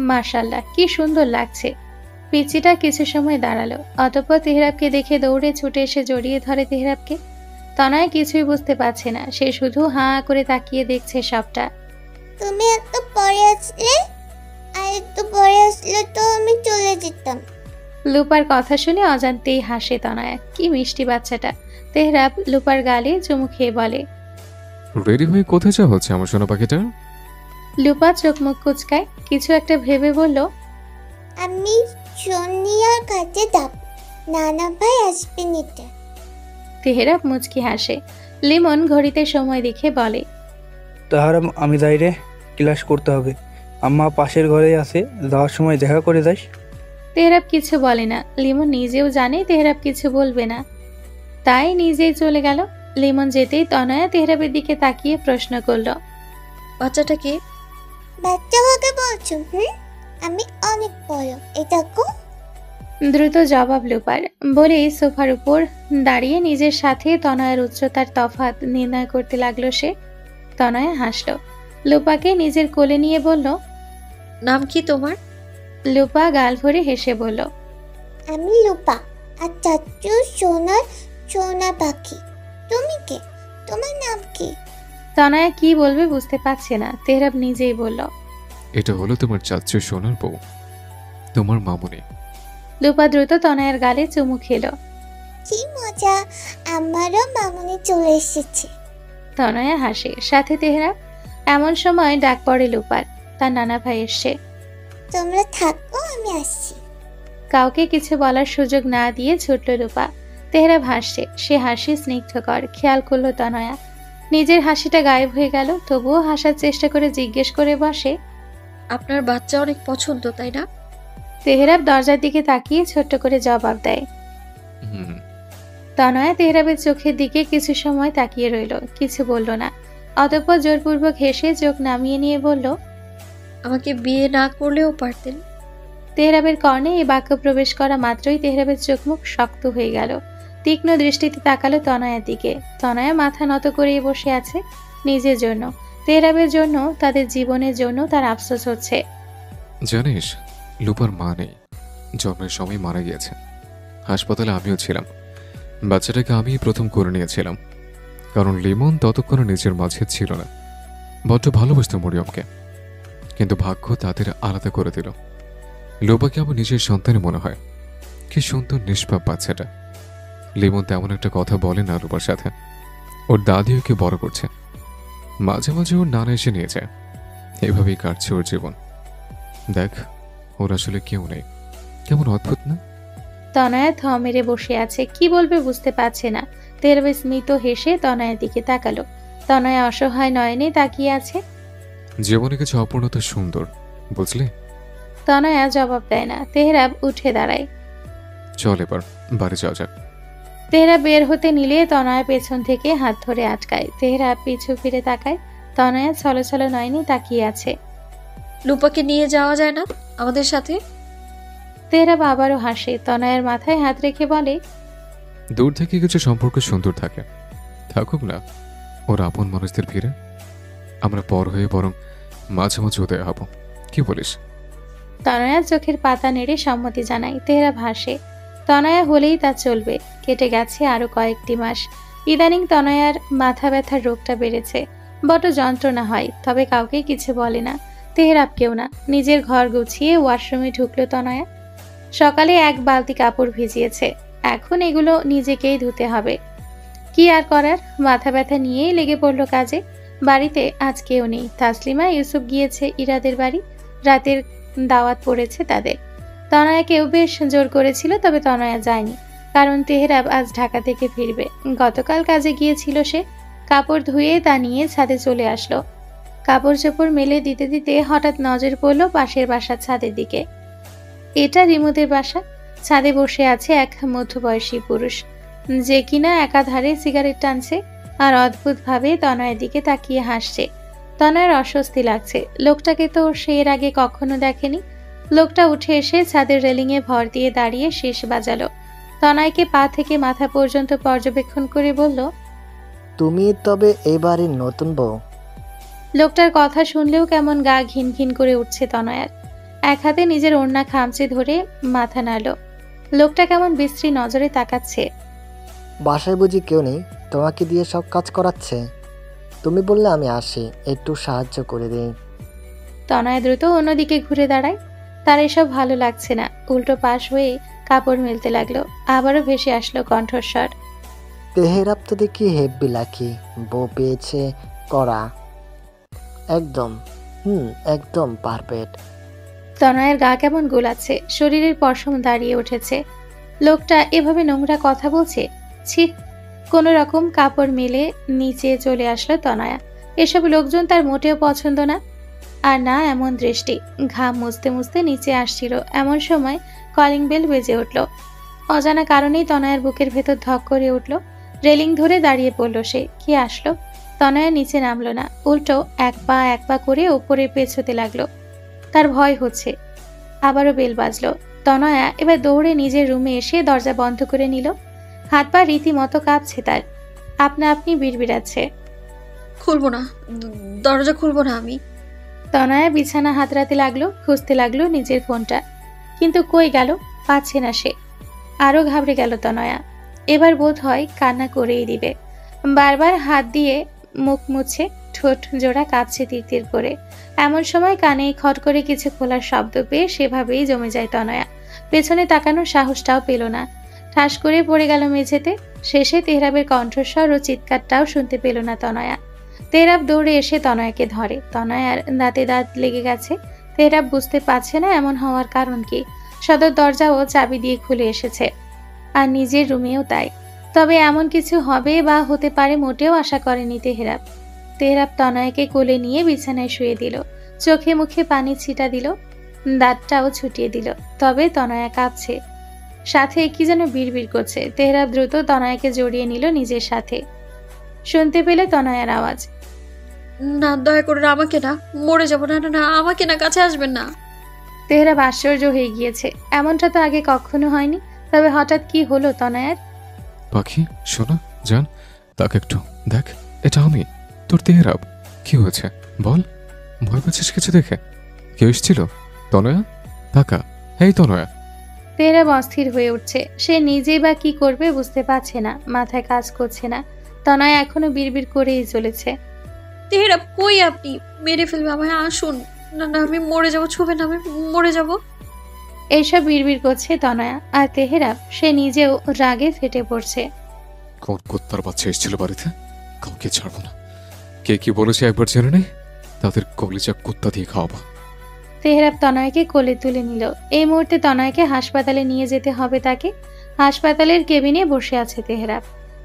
মাশাআল্লাহ, কি সুন্দর লাগছে। পিচিটা কিছু সময় দাঁড়ালো, অতঃপর তেহরাবকে দেখে দৌড়ে ছুটে এসে জড়িয়ে ধরে তেহরাবকে। তনয় কিছুই বুঝতে পারছে না, সে শুধু হাঁ করে তাকিয়ে দেখছে সবটা। তুমি এত পরে আসলে, আর একটু পরে আসলে তো আমি চলে যেতাম। লুপার কথা শুনে অজান্তেই হাসে তনয়া। কি মিষ্টি বাচ্চাটা। তেহরাব লুপার গালে চুমু খেয়ে বলে, রেডি হয়ে কোথায় যাওয়া হচ্ছে আমার সোনা পাখিটা? লুপা চোখ মুখ কুচকায়, কিছু একটা ভেবে বলল, আমি সোনিয়ার কাছে যাব, নানা ভাই আসবে নিতে। তেহরাব মুচকি হাসে। লিমন ঘড়িতে সময় দেখে বলে, তাহারা আমি যাই রে, ক্লাস করতে হবে। আম্মা পাশের ঘরে আছে, যাওয়ার সময় দেখা করে যাস। তেহরাব কিছু বলে না। লিমন নিজেও জানে তেহরাব কিছু বলবে না, তাই নিজেই চলে গেল। লিমন যেতেই তনয়া তেহরাবের দিকে তাকিয়ে প্রশ্ন করল, বাচ্চাটা কে? বাচ্চা কাকে বলছো? আমি অনেক বড়, এটা কো। দ্রুত জবাব লুপার। বলেই সোফার উপর দাঁড়িয়ে নিজের সাথে তনয়ার উচ্চতার তফাৎ নির্ণয় করতে লাগলো সে। তনয়া হাসল, লুপাকে নিজের কোলে নিয়ে বলল, নাম কি তোমার? লুপা গাল ভরে হেসে বলল, আমি লুপা, আর চাচু সোনা পাখি। তুমি কে? তোমার নাম কি? তনয়া কি বলবে বুঝতে পারছে না। তেহরাব নিজেই বলল, এটা হলো তোমার চাচ্চু সোনার বউ, তোমার মামুনি। লুপা দ্রুত তনয়ার গালে চুমু খেলো। কি মজা, আমারও মামুনি চলে এসেছে। তনয়া হাসে, সাথে তেহরাব। এমন সময় ডাক পড়ে লুপার, তার নানা ভাই এসছে। তোমরা থাকো, আমি আসছি। কাউকে কিছু বলার সুযোগ না দিয়ে ছুটল লুপা। তেহরাব হাসছে, সে হাসি স্নিগ্ধকর। খেয়াল করলো তনয়া, নিজের হাসিটা গায়েব হয়ে গেল। তবুও হাসার চেষ্টা করে জিজ্ঞেস করে বসে, আপনার বাচ্চা অনেক পছন্দ, তাই না? তেহরাব দরজার দিকে তাকিয়ে ছোট্ট করে জবাব দেয়। তনয়া তেহরাবের চোখের দিকে কিছু সময় তাকিয়ে রইল, কিছু বলল না। অতঃপর জোরপূর্বক হেসে চোখ নামিয়ে নিয়ে বলল, আমাকে বিয়ে না করলেও পারতেন। তেহরাবের কর্ণে এই বাক্য প্রবেশ করা মাত্রই তেহরাবের চোখ মুখ শক্ত হয়ে গেল। তীক্ষ্ণ দৃষ্টিতে তাকালো তনয়ার দিকে। তনয়া মাথা নত করেই বসে আছে। নিজের জন্য, তেহরাবের জন্য, তাদের জীবনের জন্য তার আফসোস হচ্ছে। জানিস, লুপার মা নেই, জন্মের সময় মারা গিয়েছে। হাসপাতালে আমিও ছিলাম। বাচ্চাটাকে আমি প্রথম করে নিয়েছিলাম, কারণ লিমন ততক্ষণে নিজের মাঝে ছিল না। বড্ড ভালোবাসত মরিয়মকে, কিন্তু ভাগ্য তাদের আলাদা করে দিল। লোপাকে আমার নিজের সন্তানই মনে হয়। কি সুন্দর নিষ্পাপ বাচ্চাটা। লিমন তেমন একটা কথা বলে না রূপার সাথে। ওর দাদি ওকে বড় করছে, মাঝে মাঝে ওর নানা এসে নিয়ে যায়। এভাবেই কাটছে ওর জীবন। দেখ, ওর আসলে কেউ নেই। কেমন অদ্ভুত না? তনয়া থ মেরে বসে আছে, কি বলবে বুঝতে পারছে না। তেহরাব স্মিত হেসে তনয়ার দিকে তাকালো। তনয়া অসহায় নয়নে তাকিয়ে আছে। জীবনে কিছু অপূর্ণতা সুন্দর, বুঝলে? তনয়া জবাব দেয় না। তেহরাব উঠে দাঁড়ায়। চল এবার বাড়ি যাওয়া যাক। তেহরাব বের হতে নিলে তনয়া পেছন থেকে হাত ধরে আটকায়। তেহরাব পিছু ফিরে তাকায়। তনয়া ছলছল নয়নে তাকিয়ে আছে। লুপাকে নিয়ে যাওয়া যায় না আমাদের সাথে? তেহরাব আবারও হাসে। তনয়ার মাথায় হাত রেখে বলে, দূর থেকে কিছু সম্পর্ক সুন্দর থাকে, থাকুক না ওর আপন মানুষদের ভিড়ে। আমরা পর হয়ে বরং মাঝে মাঝে উদয় হব, কি বলিস? তনয়ার চোখের পাতা নেড়ে সম্মতি জানায়। তেহরাব হাসে। তনয়া হলেই তা চলবে। কেটে গেছে আরো কয়েকটি মাস। ইদানিং তনয়ার মাথা ব্যথার রোগটা বেড়েছে। বড় যন্ত্রণা হয়, তবে কাউকে কিছু বলে না। তেহরাবকেও না। নিজের ঘর গুছিয়ে ওয়াশরুমে ঢুকলো তনয়া। সকালে এক বালতি কাপড় ভিজিয়েছে, এখন এগুলো নিজেকেই ধুতে হবে। কি আর করার, মাথা ব্যথা নিয়েই লেগে পড়লো কাজে। বাড়িতে আজ কেউ নেই। তাসলিমা ইউসুফ গিয়েছে ইরাদের বাড়ি, রাতের দাওয়াত পড়েছে তাদের। তনয়াকেও বেশ জোর করেছিল, তবে তনয়া যায়নি, কারণ তেহরাব আজ ঢাকা থেকে ফিরবে। গতকাল কাজে গিয়েছিল সে। কাপড় ধুয়ে তা নিয়ে ছাদে চলে আসলো। কাপড় চোপড় মেলে দিতে দিতে হঠাৎ নজর পড়লো পাশের বাসার ছাদের দিকে। এটা রিমুদের বাসা। ছাদে বসে আছে এক মধ্যবয়সী পুরুষ, যে কিনা একাধারে সিগারেট টানছে আর অদ্ভুতভাবে তনয়ের দিকে তাকিয়ে হাসছে। তনয়ের অস্বস্তি লাগছে। লোকটাকে তো সে এর আগে কখনো দেখেনি। লোকটা উঠে এসে ছাদের রেলিংয়ে ভর দিয়ে দাঁড়িয়ে শীষ বাজালো। তনয়কে পা থেকে মাথা পর্যন্ত পর্যবেক্ষণ করে বলল, তুমি তবে এবারে নতুন বউ? লোকটার কথা শুনলেও কেমন গা ঘিন ঘিন করে উঠছে তনয়ার। এক হাতে নিজের ওড়না খামচে ধরে মাথা নাড়ল। লোকটা কেমন বিশ্রী নজরে তাকাচ্ছে। বাসায় বুঝি কেউ নেই? তোমাকে দিয়ে সব কাজ করাচ্ছে? তুমি বললে আমি আসি, একটু সাহায্য করে দিই। তনয় দ্রুত অন্যদিকে ঘুরে দাঁড়ায়। তার এসব ভালো লাগছে না। উল্টো পাশ হয়ে কাপড় মেলতে লাগলো। আবারও ভেসে আসলো কণ্ঠস্বর, তেহরাব তো দেখি হেব্বি লাকি, বউ পেয়েছে করা। একদম একদম পারফেক্ট। তনয়ের গা কেমন গোলাচ্ছে, শরীরের পশম দাঁড়িয়ে উঠেছে। লোকটা এভাবে নোংরা কথা বলছে? ছি! কোনো রকম কাপড় মেলে নিচে চলে আসলো তনয়া। এসব লোকজন তার মোটেও পছন্দ না। আর না এমন দৃষ্টি। ঘাম মুছতে মুছতে নিচে আসছিল এমন সময় কলিং বেল বেজে উঠল। অজানা কারণেই তনয়ার বুকের ভেতর ধক করে উঠল। রেলিং ধরে দাঁড়িয়ে পড়ল সে। কি আসলো? তনয়া নিচে নামলো না, উল্টো এক পা করে উপরে পেছোতে লাগলো। তার ভয় হচ্ছে। আবারও বেল বাজলো। তনয়া এবার দৌড়ে নিজের রুমে এসে দরজা বন্ধ করে নিল। হাত পা রীতিমতো কাঁপছে তার। আপনা আপনি বিড়বিড়াচ্ছে, খুলবো না, দরজা খুলবো না আমি। তনয়া বিছানা হাতড়াতে লাগলো, খুঁজতে লাগলো নিজের ফোনটা, কিন্তু কই গেল, পাচ্ছে না সে। আরো ঘাবড়ে গেল তনয়া। এবার বোধ হয় কান্না করেই দিবে। বারবার হাত দিয়ে মুখ মুছে, ঠোঁট জোড়া কাঁপছে তিরতির করে। এমন সময় কানে খট করে কিছু খোলার শব্দ পেয়ে সেভাবেই জমে যায় তনয়া। পেছনে তাকানোর সাহসটাও পেল না। ঠাস করে পড়ে গেল মেঝেতে। শেষে তেহরাবের কণ্ঠস্বর ও চিৎকারটাও শুনতে পেল না তনয়া। তেহরাব দৌড়ে এসে তনয়াকে ধরে। তনয়ার দাঁতে দাঁত লেগে গেছে। তেহরাব বুঝতে পারছে না এমন হওয়ার কারণ কি। সদর দরজাও চাবি দিয়ে খুলে এসেছে, আর নিজের রুমেও তাই। তবে এমন কিছু হবে বা হতে পারে মোটেও আশা করেনি তেহরাব। তেহরাব তনয়াকে কোলে নিয়ে বিছানায় শুয়ে দিল। চোখে মুখে পানি ছিটা দিল, দাঁতটাও ছুটিয়ে দিল। তবে তনয়া কাঁপছে, সাথে কি যেন বিড়বিড় করছে। তেহরাব দ্রুত তনয়াকে জড়িয়ে নিল নিজের সাথে। শুনতে পেলে তনয়ার আওয়াজ, না, দয়া করে না, আমাকে না, মরে যাবো। না না না, আমাকে না, কাছে আসবেন না। তেহরাব আশ্চর্য হয়ে গিয়েছে। এমনটা তো আগে কখনো হয়নি। তবে হঠাৎ কি হলো তনয়ার? পাখি শোনা জান, তাকে একটু দেখ, এটা আমি, তোর তেহরাব। কি হয়েছে বল? ভয় পাচ্ছিস কিছু দেখে? কেউ এসেছিল? তনয়া তাকা, এই তনয়া। তেহরাব অস্থির হয়ে উঠছে। সে নিজেই বা কি করবে বুঝতে পারছে না, মাথায় কাজ করছে না। তনয়া এখনো বিড়বিড় করেই চলেছে, তেহরাব কই আপনি? মেরে ফেলবে আমায়, আসুন। না না, আমি মরে যাবো, ছুবে না, আমি মরে যাবো। এইসব বিড়বিড় করছে তনয়া, আর তেহরাব সে নিজেও রাগে ফেটে পড়ছে। কোন কুত্তার বাচ্চা এসেছিল বাড়িতে? কাউকে ছাড়বো না। কে কি বলেছে একবার জেনে নেই, তাদের কলিজা কুত্তা দিয়ে খাওয়াবো। তেহরাব তনয়কে কোলে তুলে নিল। এই মুহূর্তে তনয়কে হাসপাতালে নিয়ে যেতে হবে তাকে। হাসপাতালের কেবিনে বসে আছে তেহরাব।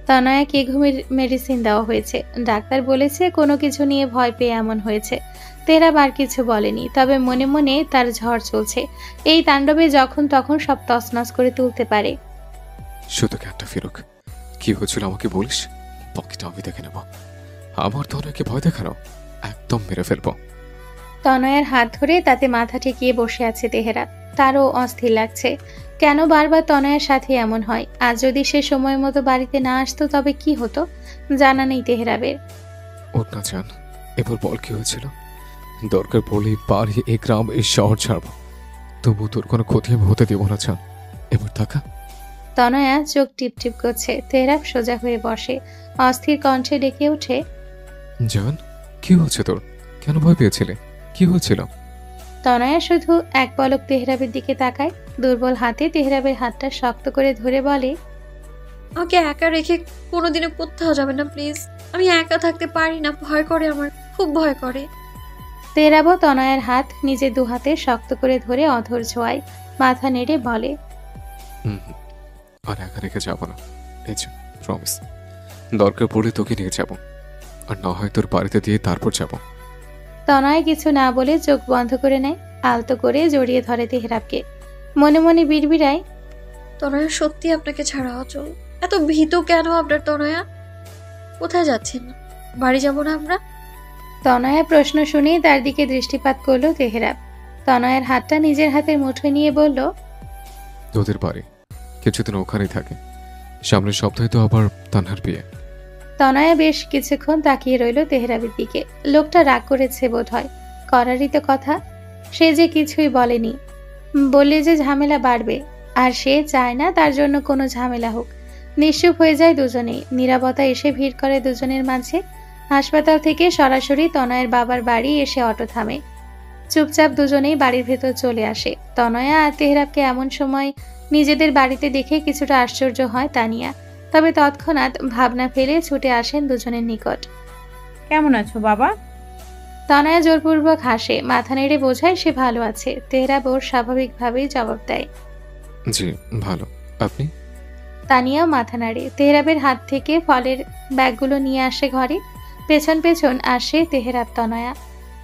তনয়াকে ঘুমের মেডিসিন দেওয়া হয়েছে। ডাক্তার বলেছে কোনো কিছু নিয়ে ভয় পেয়ে এমন হয়েছে। তেহরাব আর কিছু বলেনি, তবে মনে মনে তার ঝড় চলছে। এই তাণ্ডবে যখন তখন সব তছনছ করে তুলতে পারে। শুধু জ্ঞানটা ফিরুক। কি হয়েছিল আমাকে বলিস, বাকিটা আমি দেখে নেব। আমার তো অনেকে ভয় দেখানো, একদম মেরে ফেলবো। তনয়ের হাত ধরে তাতে মাথা ঠেকিয়ে বসে আছে তেহরাব। তারও অস্থির লাগছে। কেন বারবার তনয়ের সাথে এমন হয়? আজ যদি সে সময় মতো বাড়িতে না আসতো তবে কি হতো জানা নেই তেহরাবের। ওর না জান, এবার বল কি হয়েছিল। দরকার পড়লেই পারি এই গ্রাম এই শহর ছাড়বো, তবু তোর কোনো ক্ষতি আমি হতে দেবো না। জান এবার থাকা। তনয়া চোখ টিপ টিপ করছে। তেহরাব সোজা হয়ে বসে, অস্থির কণ্ঠে ডেকে ওঠে, জান কি হচ্ছে তোর? কেন ভয় পেয়েছিলে? কি হয়েছিল? তনয়া শুধু এক পলক তেহরাবের দিকে তাকায়। দুর্বল হাতে তেহরাবের হাতটা শক্ত করে ধরে বলে, আমাকে একা রেখে কোনোদিনও কোথাও যাবে না প্লিজ। আমি একা থাকতে পারি না, ভয় করে, আমার খুব ভয় করে। তেহরাবও তনয়ের হাত নিজের দু হাতে শক্ত করে ধরে অধর ছোঁয়ায়, মাথা নেড়ে বলে, আর একা রেখে যাবো না, এই যে প্রমিস। দরকার পড়লে তোকে নিয়ে যাব, আর না হয় তোর বাড়িতে দিয়ে তারপর যাব। তনয় কিছু না বলে চোখ বন্ধ করে নেয়। আলতো করে জড়িয়ে ধরে তেহরাবকে। মনে মনে বিড়বিড়ায়, তনয়া সত্যি আপনাকে ছাড়া অচল। এত ভীত কেন আপনার তনয়া? কোথায় যাচ্ছেন? বাড়ি যাব না আমরা? তনয়া প্রশ্ন শুনেই তার দিকে দৃষ্টিপাত করলো তেহরাব। তনয়ের হাতটা নিজের হাতের মুঠোয় নিয়ে বলল, তোদের বাড়ি, কিছুদিন ওখানেই থাকে। সামনের সপ্তাহে তো আবার তানহার বিয়ে। তনয়া বেশ কিছুক্ষণ তাকিয়ে রইল তেহরাবের দিকে। লোকটা রাগ করেছে বোধ হয়, করারই তো কথা। সে যে কিছুই বলেনি, বললে যে ঝামেলা বাড়বে, আর সে চায় না তার জন্য কোনো ঝামেলা হোক। নিশ্চুপ হয়ে যায় দুজনেই। নীরবতা এসে ভিড় করে দুজনের মাঝে। হাসপাতাল থেকে সরাসরি তনয়ের বাবার বাড়ি এসে অটো থামে। চুপচাপ দুজনেই বাড়ির ভেতর চলে আসে। তনয়া আর তেহরাবকে এমন সময় নিজেদের বাড়িতে দেখে কিছুটা আশ্চর্য হয় তানিয়া, তবে তৎক্ষণাৎ ভাবনা ফেলে ছুটে আসেন দুজনের নিকট। কেমন আছো বাবা? তনয়া জোরপূর্বক হাসে, মাথা নেড়ে বোঝায় সে ভালো আছে। তেহরাব ওর স্বাভাবিকভাবেই জবাব দেয়, জি ভালো। আপনি? তানিয়াও মাথা নাড়ে। তেহরাবের হাত থেকে ফলের ব্যাগগুলো নিয়ে আসে ঘরে। পেছন পেছন আসে তেহরাব তনয়া।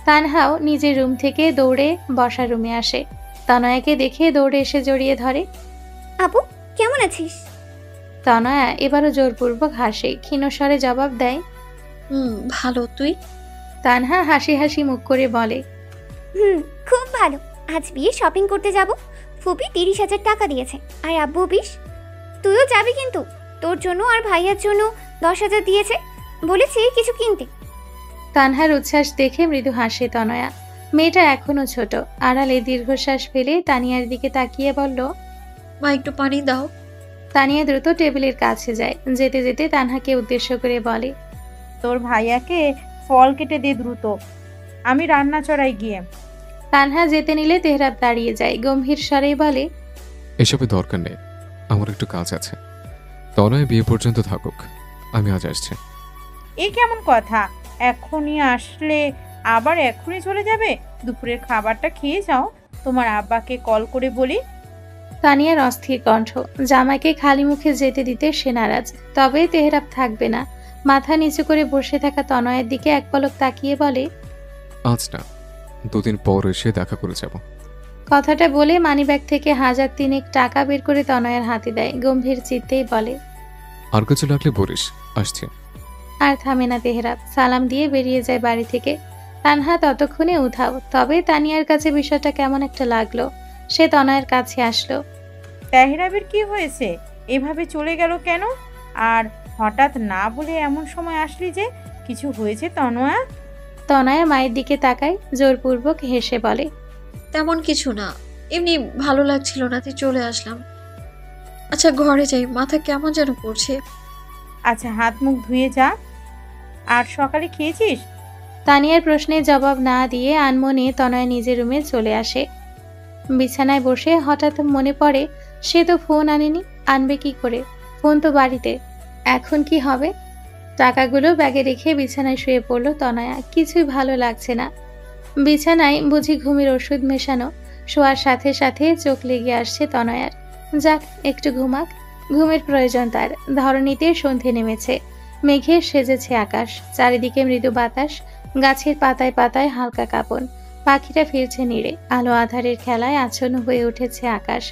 তানহাও নিজের রুম থেকে দৌড়ে বসার রুমে আসে। তনয়াকে দেখে দৌড়ে এসে জড়িয়ে ধরে। আপু কেমন আছিস? তনয়া এবারও জোরপূর্বক হাসে, ক্ষীণস্বরে জবাব দেয়, ভালো। তুই? তানহা হাসি হাসি মুখ করে বলে, খুব ভালো। আজ বিয়ে শপিং করতে যাব। ফুপি 30,000 টাকা দিয়েছে, আর আব্বু 20। তুইও যাবি কিন্তু? তোর জন্য আর ভাইয়ার জন্য 10,000 দিয়েছে, বলেছে কিছু কিনতে। তানহার উচ্ছ্বাস দেখে মৃদু হাসে তনয়া। মেয়েটা এখনো ছোট। আড়ালে দীর্ঘশ্বাস ফেলে তানিয়ার দিকে তাকিয়ে বলল, মা একটু পানি দাও। তানিয়া দ্রুত টেবিলের কাছে যায়। যেতে যেতে তানহাকে উদ্দেশ্য করে বলে, তোর ভাইয়াকে ফল কেটে দে দ্রুত, আমি রান্না চড়াই গিয়ে। তানহা যেতে নিলে তেহরাব দাঁড়িয়ে যায়, গম্ভীর স্বরেই বলে, এসবের দরকার নেই, আমার একটু কাজ আছে। তনয় বিয়ে পর্যন্ত থাকুক, আমি আজ আসছি। এ কেমন কথা? এখনই আসলে আবার এখনই চলে যাবে? দুপুরের খাবারটা খেয়ে যাও, তোমার আব্বাকে কল করে বলি। তানিয়ার অস্থির কণ্ঠ। জামাইকে খালি মুখে যেতে দিতে সে নারাজ, তবে তেহরাব থাকবে না। মাথা নিচু করে বসে থাকা তনয়ের দিকে এক পলক তাকিয়ে বলে, আজ না, 2 দিন পর এসে দেখা করে যাব। কথাটা বলে মানিব্যাগ থেকে 1,000 টাকা বের করে তনয়ের হাতে দেয়। গম্ভীর চিত্তেই বলে, আর কিছু লাগলে বলিস, আসছি। আর থামে না তেহরাব। সালাম দিয়ে বেরিয়ে যায় বাড়ি থেকে। তানহা ততক্ষণে উধাও। তবে তানিয়ার কাছে বিষয়টা কেমন একটা লাগলো। সে তনয়ের কাছে আসলো। তেহরাবের কি হয়েছে? এভাবে চলে গেল কেন? আর হঠাৎ না বলে এমন সময় আসলি যে? কিছু হয়েছে তনয়া? তনয়া মায়ের দিকে তাকায়, জোরপূর্বক হেসে বলে, তেমন কিছু না, এমনি ভালো লাগছিল না, তাই চলে আসলাম। আচ্ছা ঘরে যাই, মাথা কেমন যেন করছে। আচ্ছা হাত মুখ ধুয়ে যা। আর সকালে খেয়েছিস? তানিয়ার প্রশ্নের জবাব না দিয়ে আনমনে তনয়া নিজের রুমে চলে আসে। বিছানায় বসে হঠাৎ মনে পড়ে সে তো ফোন আনেনি, আনবে কি করে? ফোন তো বাড়িতে, এখন কি হবে? টাকাগুলো ব্যাগে রেখে বিছানায় শুয়ে পড়ল তনয়া। কিছুই ভালো লাগছে না। বিছানায় বুঝি ঘুমের ওষুধ মেশানো, শোয়ার সাথে সাথে চোখ লেগে আসছে তনয়ার। যাক, একটু ঘুমাক, ঘুমের প্রয়োজন তার। ধরণীতে সন্ধে নেমেছে, মেঘে সেজেছে আকাশ, চারিদিকে মৃদু বাতাস, গাছের পাতায় পাতায় হালকা কাঁপন, পাখিরা ফিরছে নিড়ে, আলো আধারের খেলায় আচ্ছন্ন হয়ে উঠেছে আকাশ।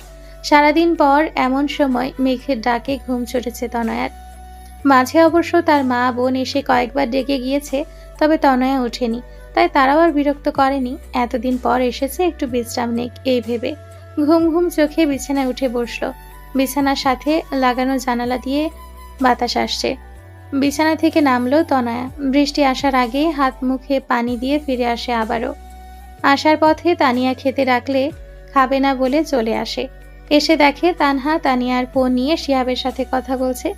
সারাদিন পর এমন সময় মেঘের ডাকে ঘুম চড়েছে তনয়ার। মাঝে অবশ্য তার মা বোন এসে কয়েকবার ডেকে গিয়েছে, তবে তনয়া ওঠেনি, তাই তারাও আর বিরক্ত করেনি। এতদিন পর এসেছে, একটু বিশ্রাম নেক এই ভেবে ঘুম ঘুম চোখে বিছানায় উঠে বসলো। বিছানার সাথে লাগানো জানালা দিয়ে বাতাস আসছে। বিছানা থেকে নামলো তনয়া। বৃষ্টি আসার আগে হাত মুখে পানি দিয়ে ফিরে আসে আবারও। আসার পথে তানিয়া খেতে ডাকলে খাবে না বলে চলে আসে। এসে দেখে তানহা তানিয়ার ফোন নিয়ে শিহাবের সাথে কথা বলছে।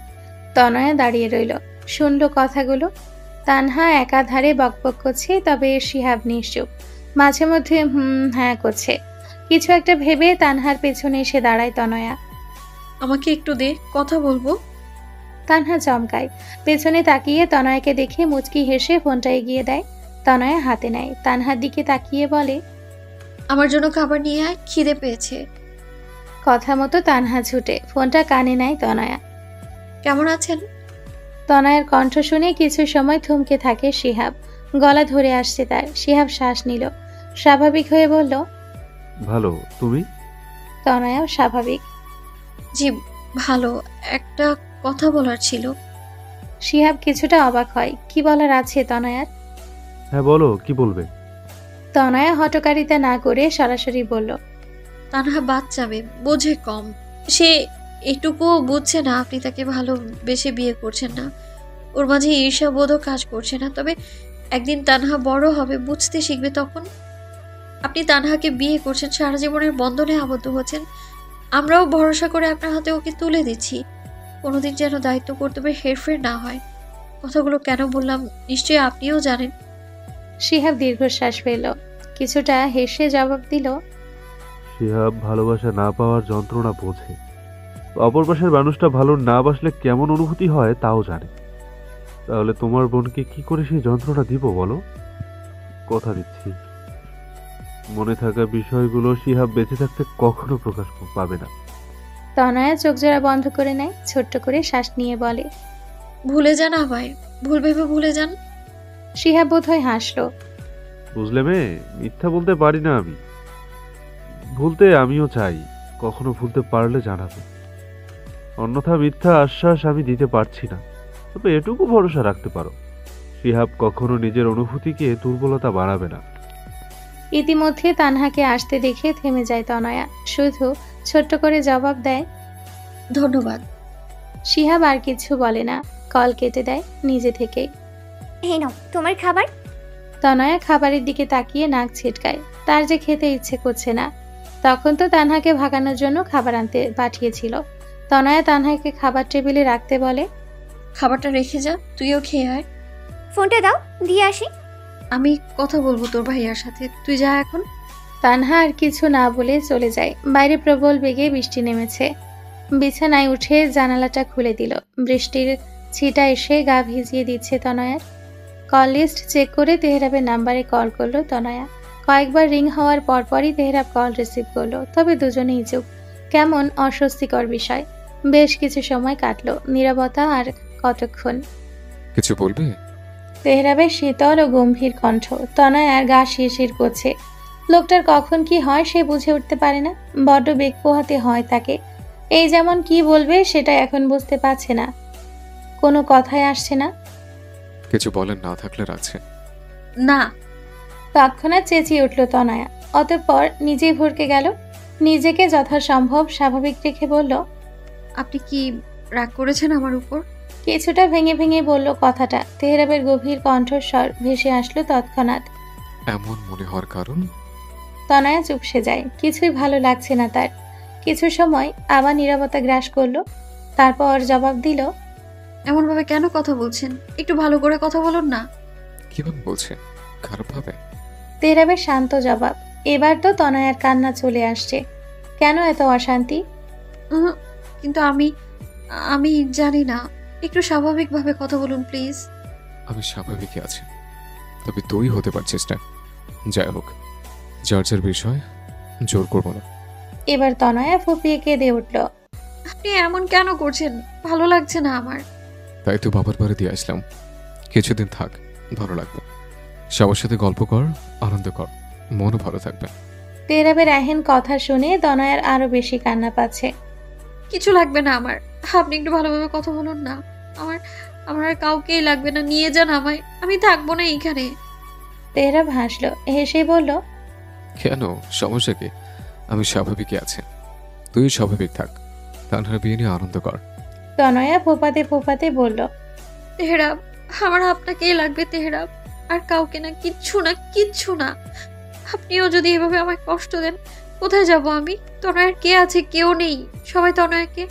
তনয়া দাঁড়িয়ে রইল, শুনল কথাগুলো। তানহা একাধারে বকবক করছে, তবে শিহাব নিশ্চুপ, মাঝে মধ্যে হ্যাঁ করছে। কিছু একটা ভেবে তানহার পেছনে এসে দাঁড়ায় তনয়া। আমাকে একটু দে, কথা বলবো। তানহা চমকায়, পেছনে তাকিয়ে তনয়াকে দেখে মুচকি হেসে ফোনটা এগিয়ে দেয়। তনয়া হাতে নেয়, তানহার দিকে তাকিয়ে বলে, আমার জন্য খাবার নিয়ে আয়, খিদে পেয়েছে। কথা মতো তানহা ছুটে ফোনটা কানে নেয় তনয়া। কেমন আছেন? তনয়ার কণ্ঠ শুনে কিছু সময় থমকে থাকে শিহাব। গলা ধরে আসছে তার। শিহাব শ্বাস নিল, স্বাভাবিক হয়ে বলল, ভালো, তুমি? তনয়াও স্বাভাবিক। জি ভালো, একটা কথা বলার ছিল। শিহাব কিছুটা অবাক হয়, কি বলার আছে তনয়ার? হ্যাঁ বলো, কি বলবে? তনয়া হটকারিতা না করে সরাসরি বলল, তানহা বাচ্চা মেয়ে, বোঝে কম। সে এটুকুও বুঝছে না আপনি তাকে ভালোবেসে বিয়ে করছেন না। ওর মাঝে ঈর্ষাবোধও কাজ করছে না। তবে একদিন তানহা বড় হবে, বুঝতে শিখবে তখন। আপনি তানহাকে বিয়ে করছেন, সারা জীবনের বন্ধনে আবদ্ধ হচ্ছেন। আমরাও ভরসা করে আপনার হাতে ওকে তুলে দিচ্ছি। কোনোদিন যেন দায়িত্ব কর্তব্যে হেরফের না হয়। কথাগুলো কেন বললাম নিশ্চয়ই আপনিও জানেন। শিহাব দীর্ঘশ্বাস ফেলল, কিছুটা হেসে জবাব দিল, শিহাব ভালোবাসা না পাওয়ার যন্ত্রণা বোঝে। অপর পাশের মানুষটা ভালো না বাসলে কেমন অনুভূতি হয় তাও জানে। তাহলে তোমার বোনকে কি করে সেই যন্ত্রণা দিব বলো? কথা দিচ্ছি, মনে থাকা বিষয়গুলো শিহাব বেঁচে থাকতে কখনো প্রকাশ পাবে না। তনয়া চোখ জোড়া বন্ধ করে নেয়, ছোট্ট করে শ্বাস নিয়ে বলে, ভুলে যান আমায়, ভুল ভেবে ভুলে যান। শিহাব বোধহয় হাসলো। বুঝলে মেয়ে, মিথ্যা বলতে পারি না আমি। ভুলতে আমিও চাই, কখনো ভুলতে পারলে জানাবে। অন্যথা মিথ্যা আশ্বাস আমি দিতে পারছি না। তবে এটুকু ভরসা রাখতে পারো, শিহাব কখনো নিজের অনুভূতিকে দুর্বলতা বাড়াবে না। ইতিমধ্যে তানহাকে আসতে দেখে থেমে যায় তনয়া, শুধু ছোট্ট করে জবাব দেয়, ধন্যবাদ। শিহাব আর কিছু বলে না, কল কেটে দেয় নিজে থেকেই। এই নাও তোমার খাবার। তনয়া খাবারের দিকে তাকিয়ে নাক ছিটকায়, তার যে খেতে ইচ্ছে করছে না। তখন তো তানহাকে ভাগানোর জন্য খাবার আনতে পাঠিয়েছিল। তনয়া তানহাকে খাবার টেবিলে রাখতে বলে, খাবারটা রেখে যা, তুইও খেয়ে আয়। ফোনটা দাও, দিয়ে আসি। আমি কথা বলবো তোর ভাইয়ার সাথে, তুই যা এখন। তানহা আর কিছু না বলে চলে যায়। বাইরে প্রবল বেগে বৃষ্টি নেমেছে। বিছানায় উঠে জানালাটা খুলে দিল। বৃষ্টির ছিটা এসে গা ভিজিয়ে দিচ্ছে তনয়ার। কল লিস্ট চেক করে তেহরাবের নাম্বারে কল করলো তনয়া। কয়েকবার রিং হওয়ার পরপরই তেহরাব কল রিসিভ করলো, তবে দুজনেই চুপ। কেমন অস্বস্তিকর বিষয়। বেশ কিছু সময় কাটলো, নীরবতা আর কতক্ষণ। কিছু বলবে? তেহরাবের শীতল ও গম্ভীর কণ্ঠ। তনয়ার গা শিরশির করছে। লোকটার কখন কি হয় সে বুঝে উঠতে পারে না। বড্ড বেগ পোহাতে হয় তাকে। এই যেমন কি বলবে সেটা এখন বুঝতে পারছে না, কোনো কথাই আসছে না। কিছু বলেন না থাকলে রাখছে না। তৎক্ষণাৎ চেঁচিয়ে উঠল তনয়া। অতঃপর নিজেই ভরকে গেল। নিজেকে যথাসম্ভব স্বাভাবিক রেখে বলল, আপনি কি রাগ করেছেন আমার উপর? কিছুটা ভেঙে ভেঙে বলল কথাটা। তেহরাবের গভীর কণ্ঠস্বর ভেসে আসলো তৎক্ষণাৎ। এমন মনে হওয়ার কারণ? তনয়া চুপসে যায়, কিছুই ভালো লাগছে না তার। কিছু সময় আবার নীরবতা গ্রাস করলো, তারপর জবাব দিল, এমন ভাবে কেন কথা বলছেন? একটু ভালো করে কথা বলুন না। কিভাবে বলছে? খারাপ ভাবে? তেহরাবের শান্ত জবাব। এবার তো তনয়ার কান্না চলে আসছে। কেন এত অশান্তি? উহুম, কিন্তু আমি আমি জানি না, একটু স্বাভাবিকভাবে কথা বলুন প্লিজ। আমি স্বাভাবিকই আছি, তবে তুই হতে পারছিস না। যাই হোক, যার যার বিষয়, জোর করবো না। এবার তনয়া ফুপিয়ে কেঁদে উঠল। আপনি এমন কেন করছেন? ভালো লাগছে না আমার। তাই তো বাবার বাড়ি দিয়ে আসলাম, কিছুদিন থাক, ভালো লাগবে। সবার সাথে গল্প কর, আনন্দ কর, মনও ভালো থাকবে। তেহরাবের এহেন কথা শুনে তনয়ার আরো বেশি কান্না পাচ্ছে। কিছু লাগবে না আমার, আপনি একটু ভালোভাবে কথা বলুন না। আমার আমার আর কাউকেই লাগবে না, নিয়ে যান আমায়, আমি থাকবো না এইখানে। তেহরাব হাসলো, হেসে বলল, কেন, সমস্যা কি? আমি স্বাভাবিকই আছি, তুই স্বাভাবিক থাক, তানহার বিয়ে নিয়ে আনন্দ কর। তনয়া ফোপাতে ফোপাতে বলল, তেহরাব, আমার আপনাকেই লাগবে তেহরাব, আর কাউকে না, কিচ্ছু না, কিচ্ছু না। আপনিও যদি এভাবে আমায় কষ্ট দেন, কোথায় যাব আমি? তনয়ার কে আছে? কেউ নেই, সবাই তনয়াকে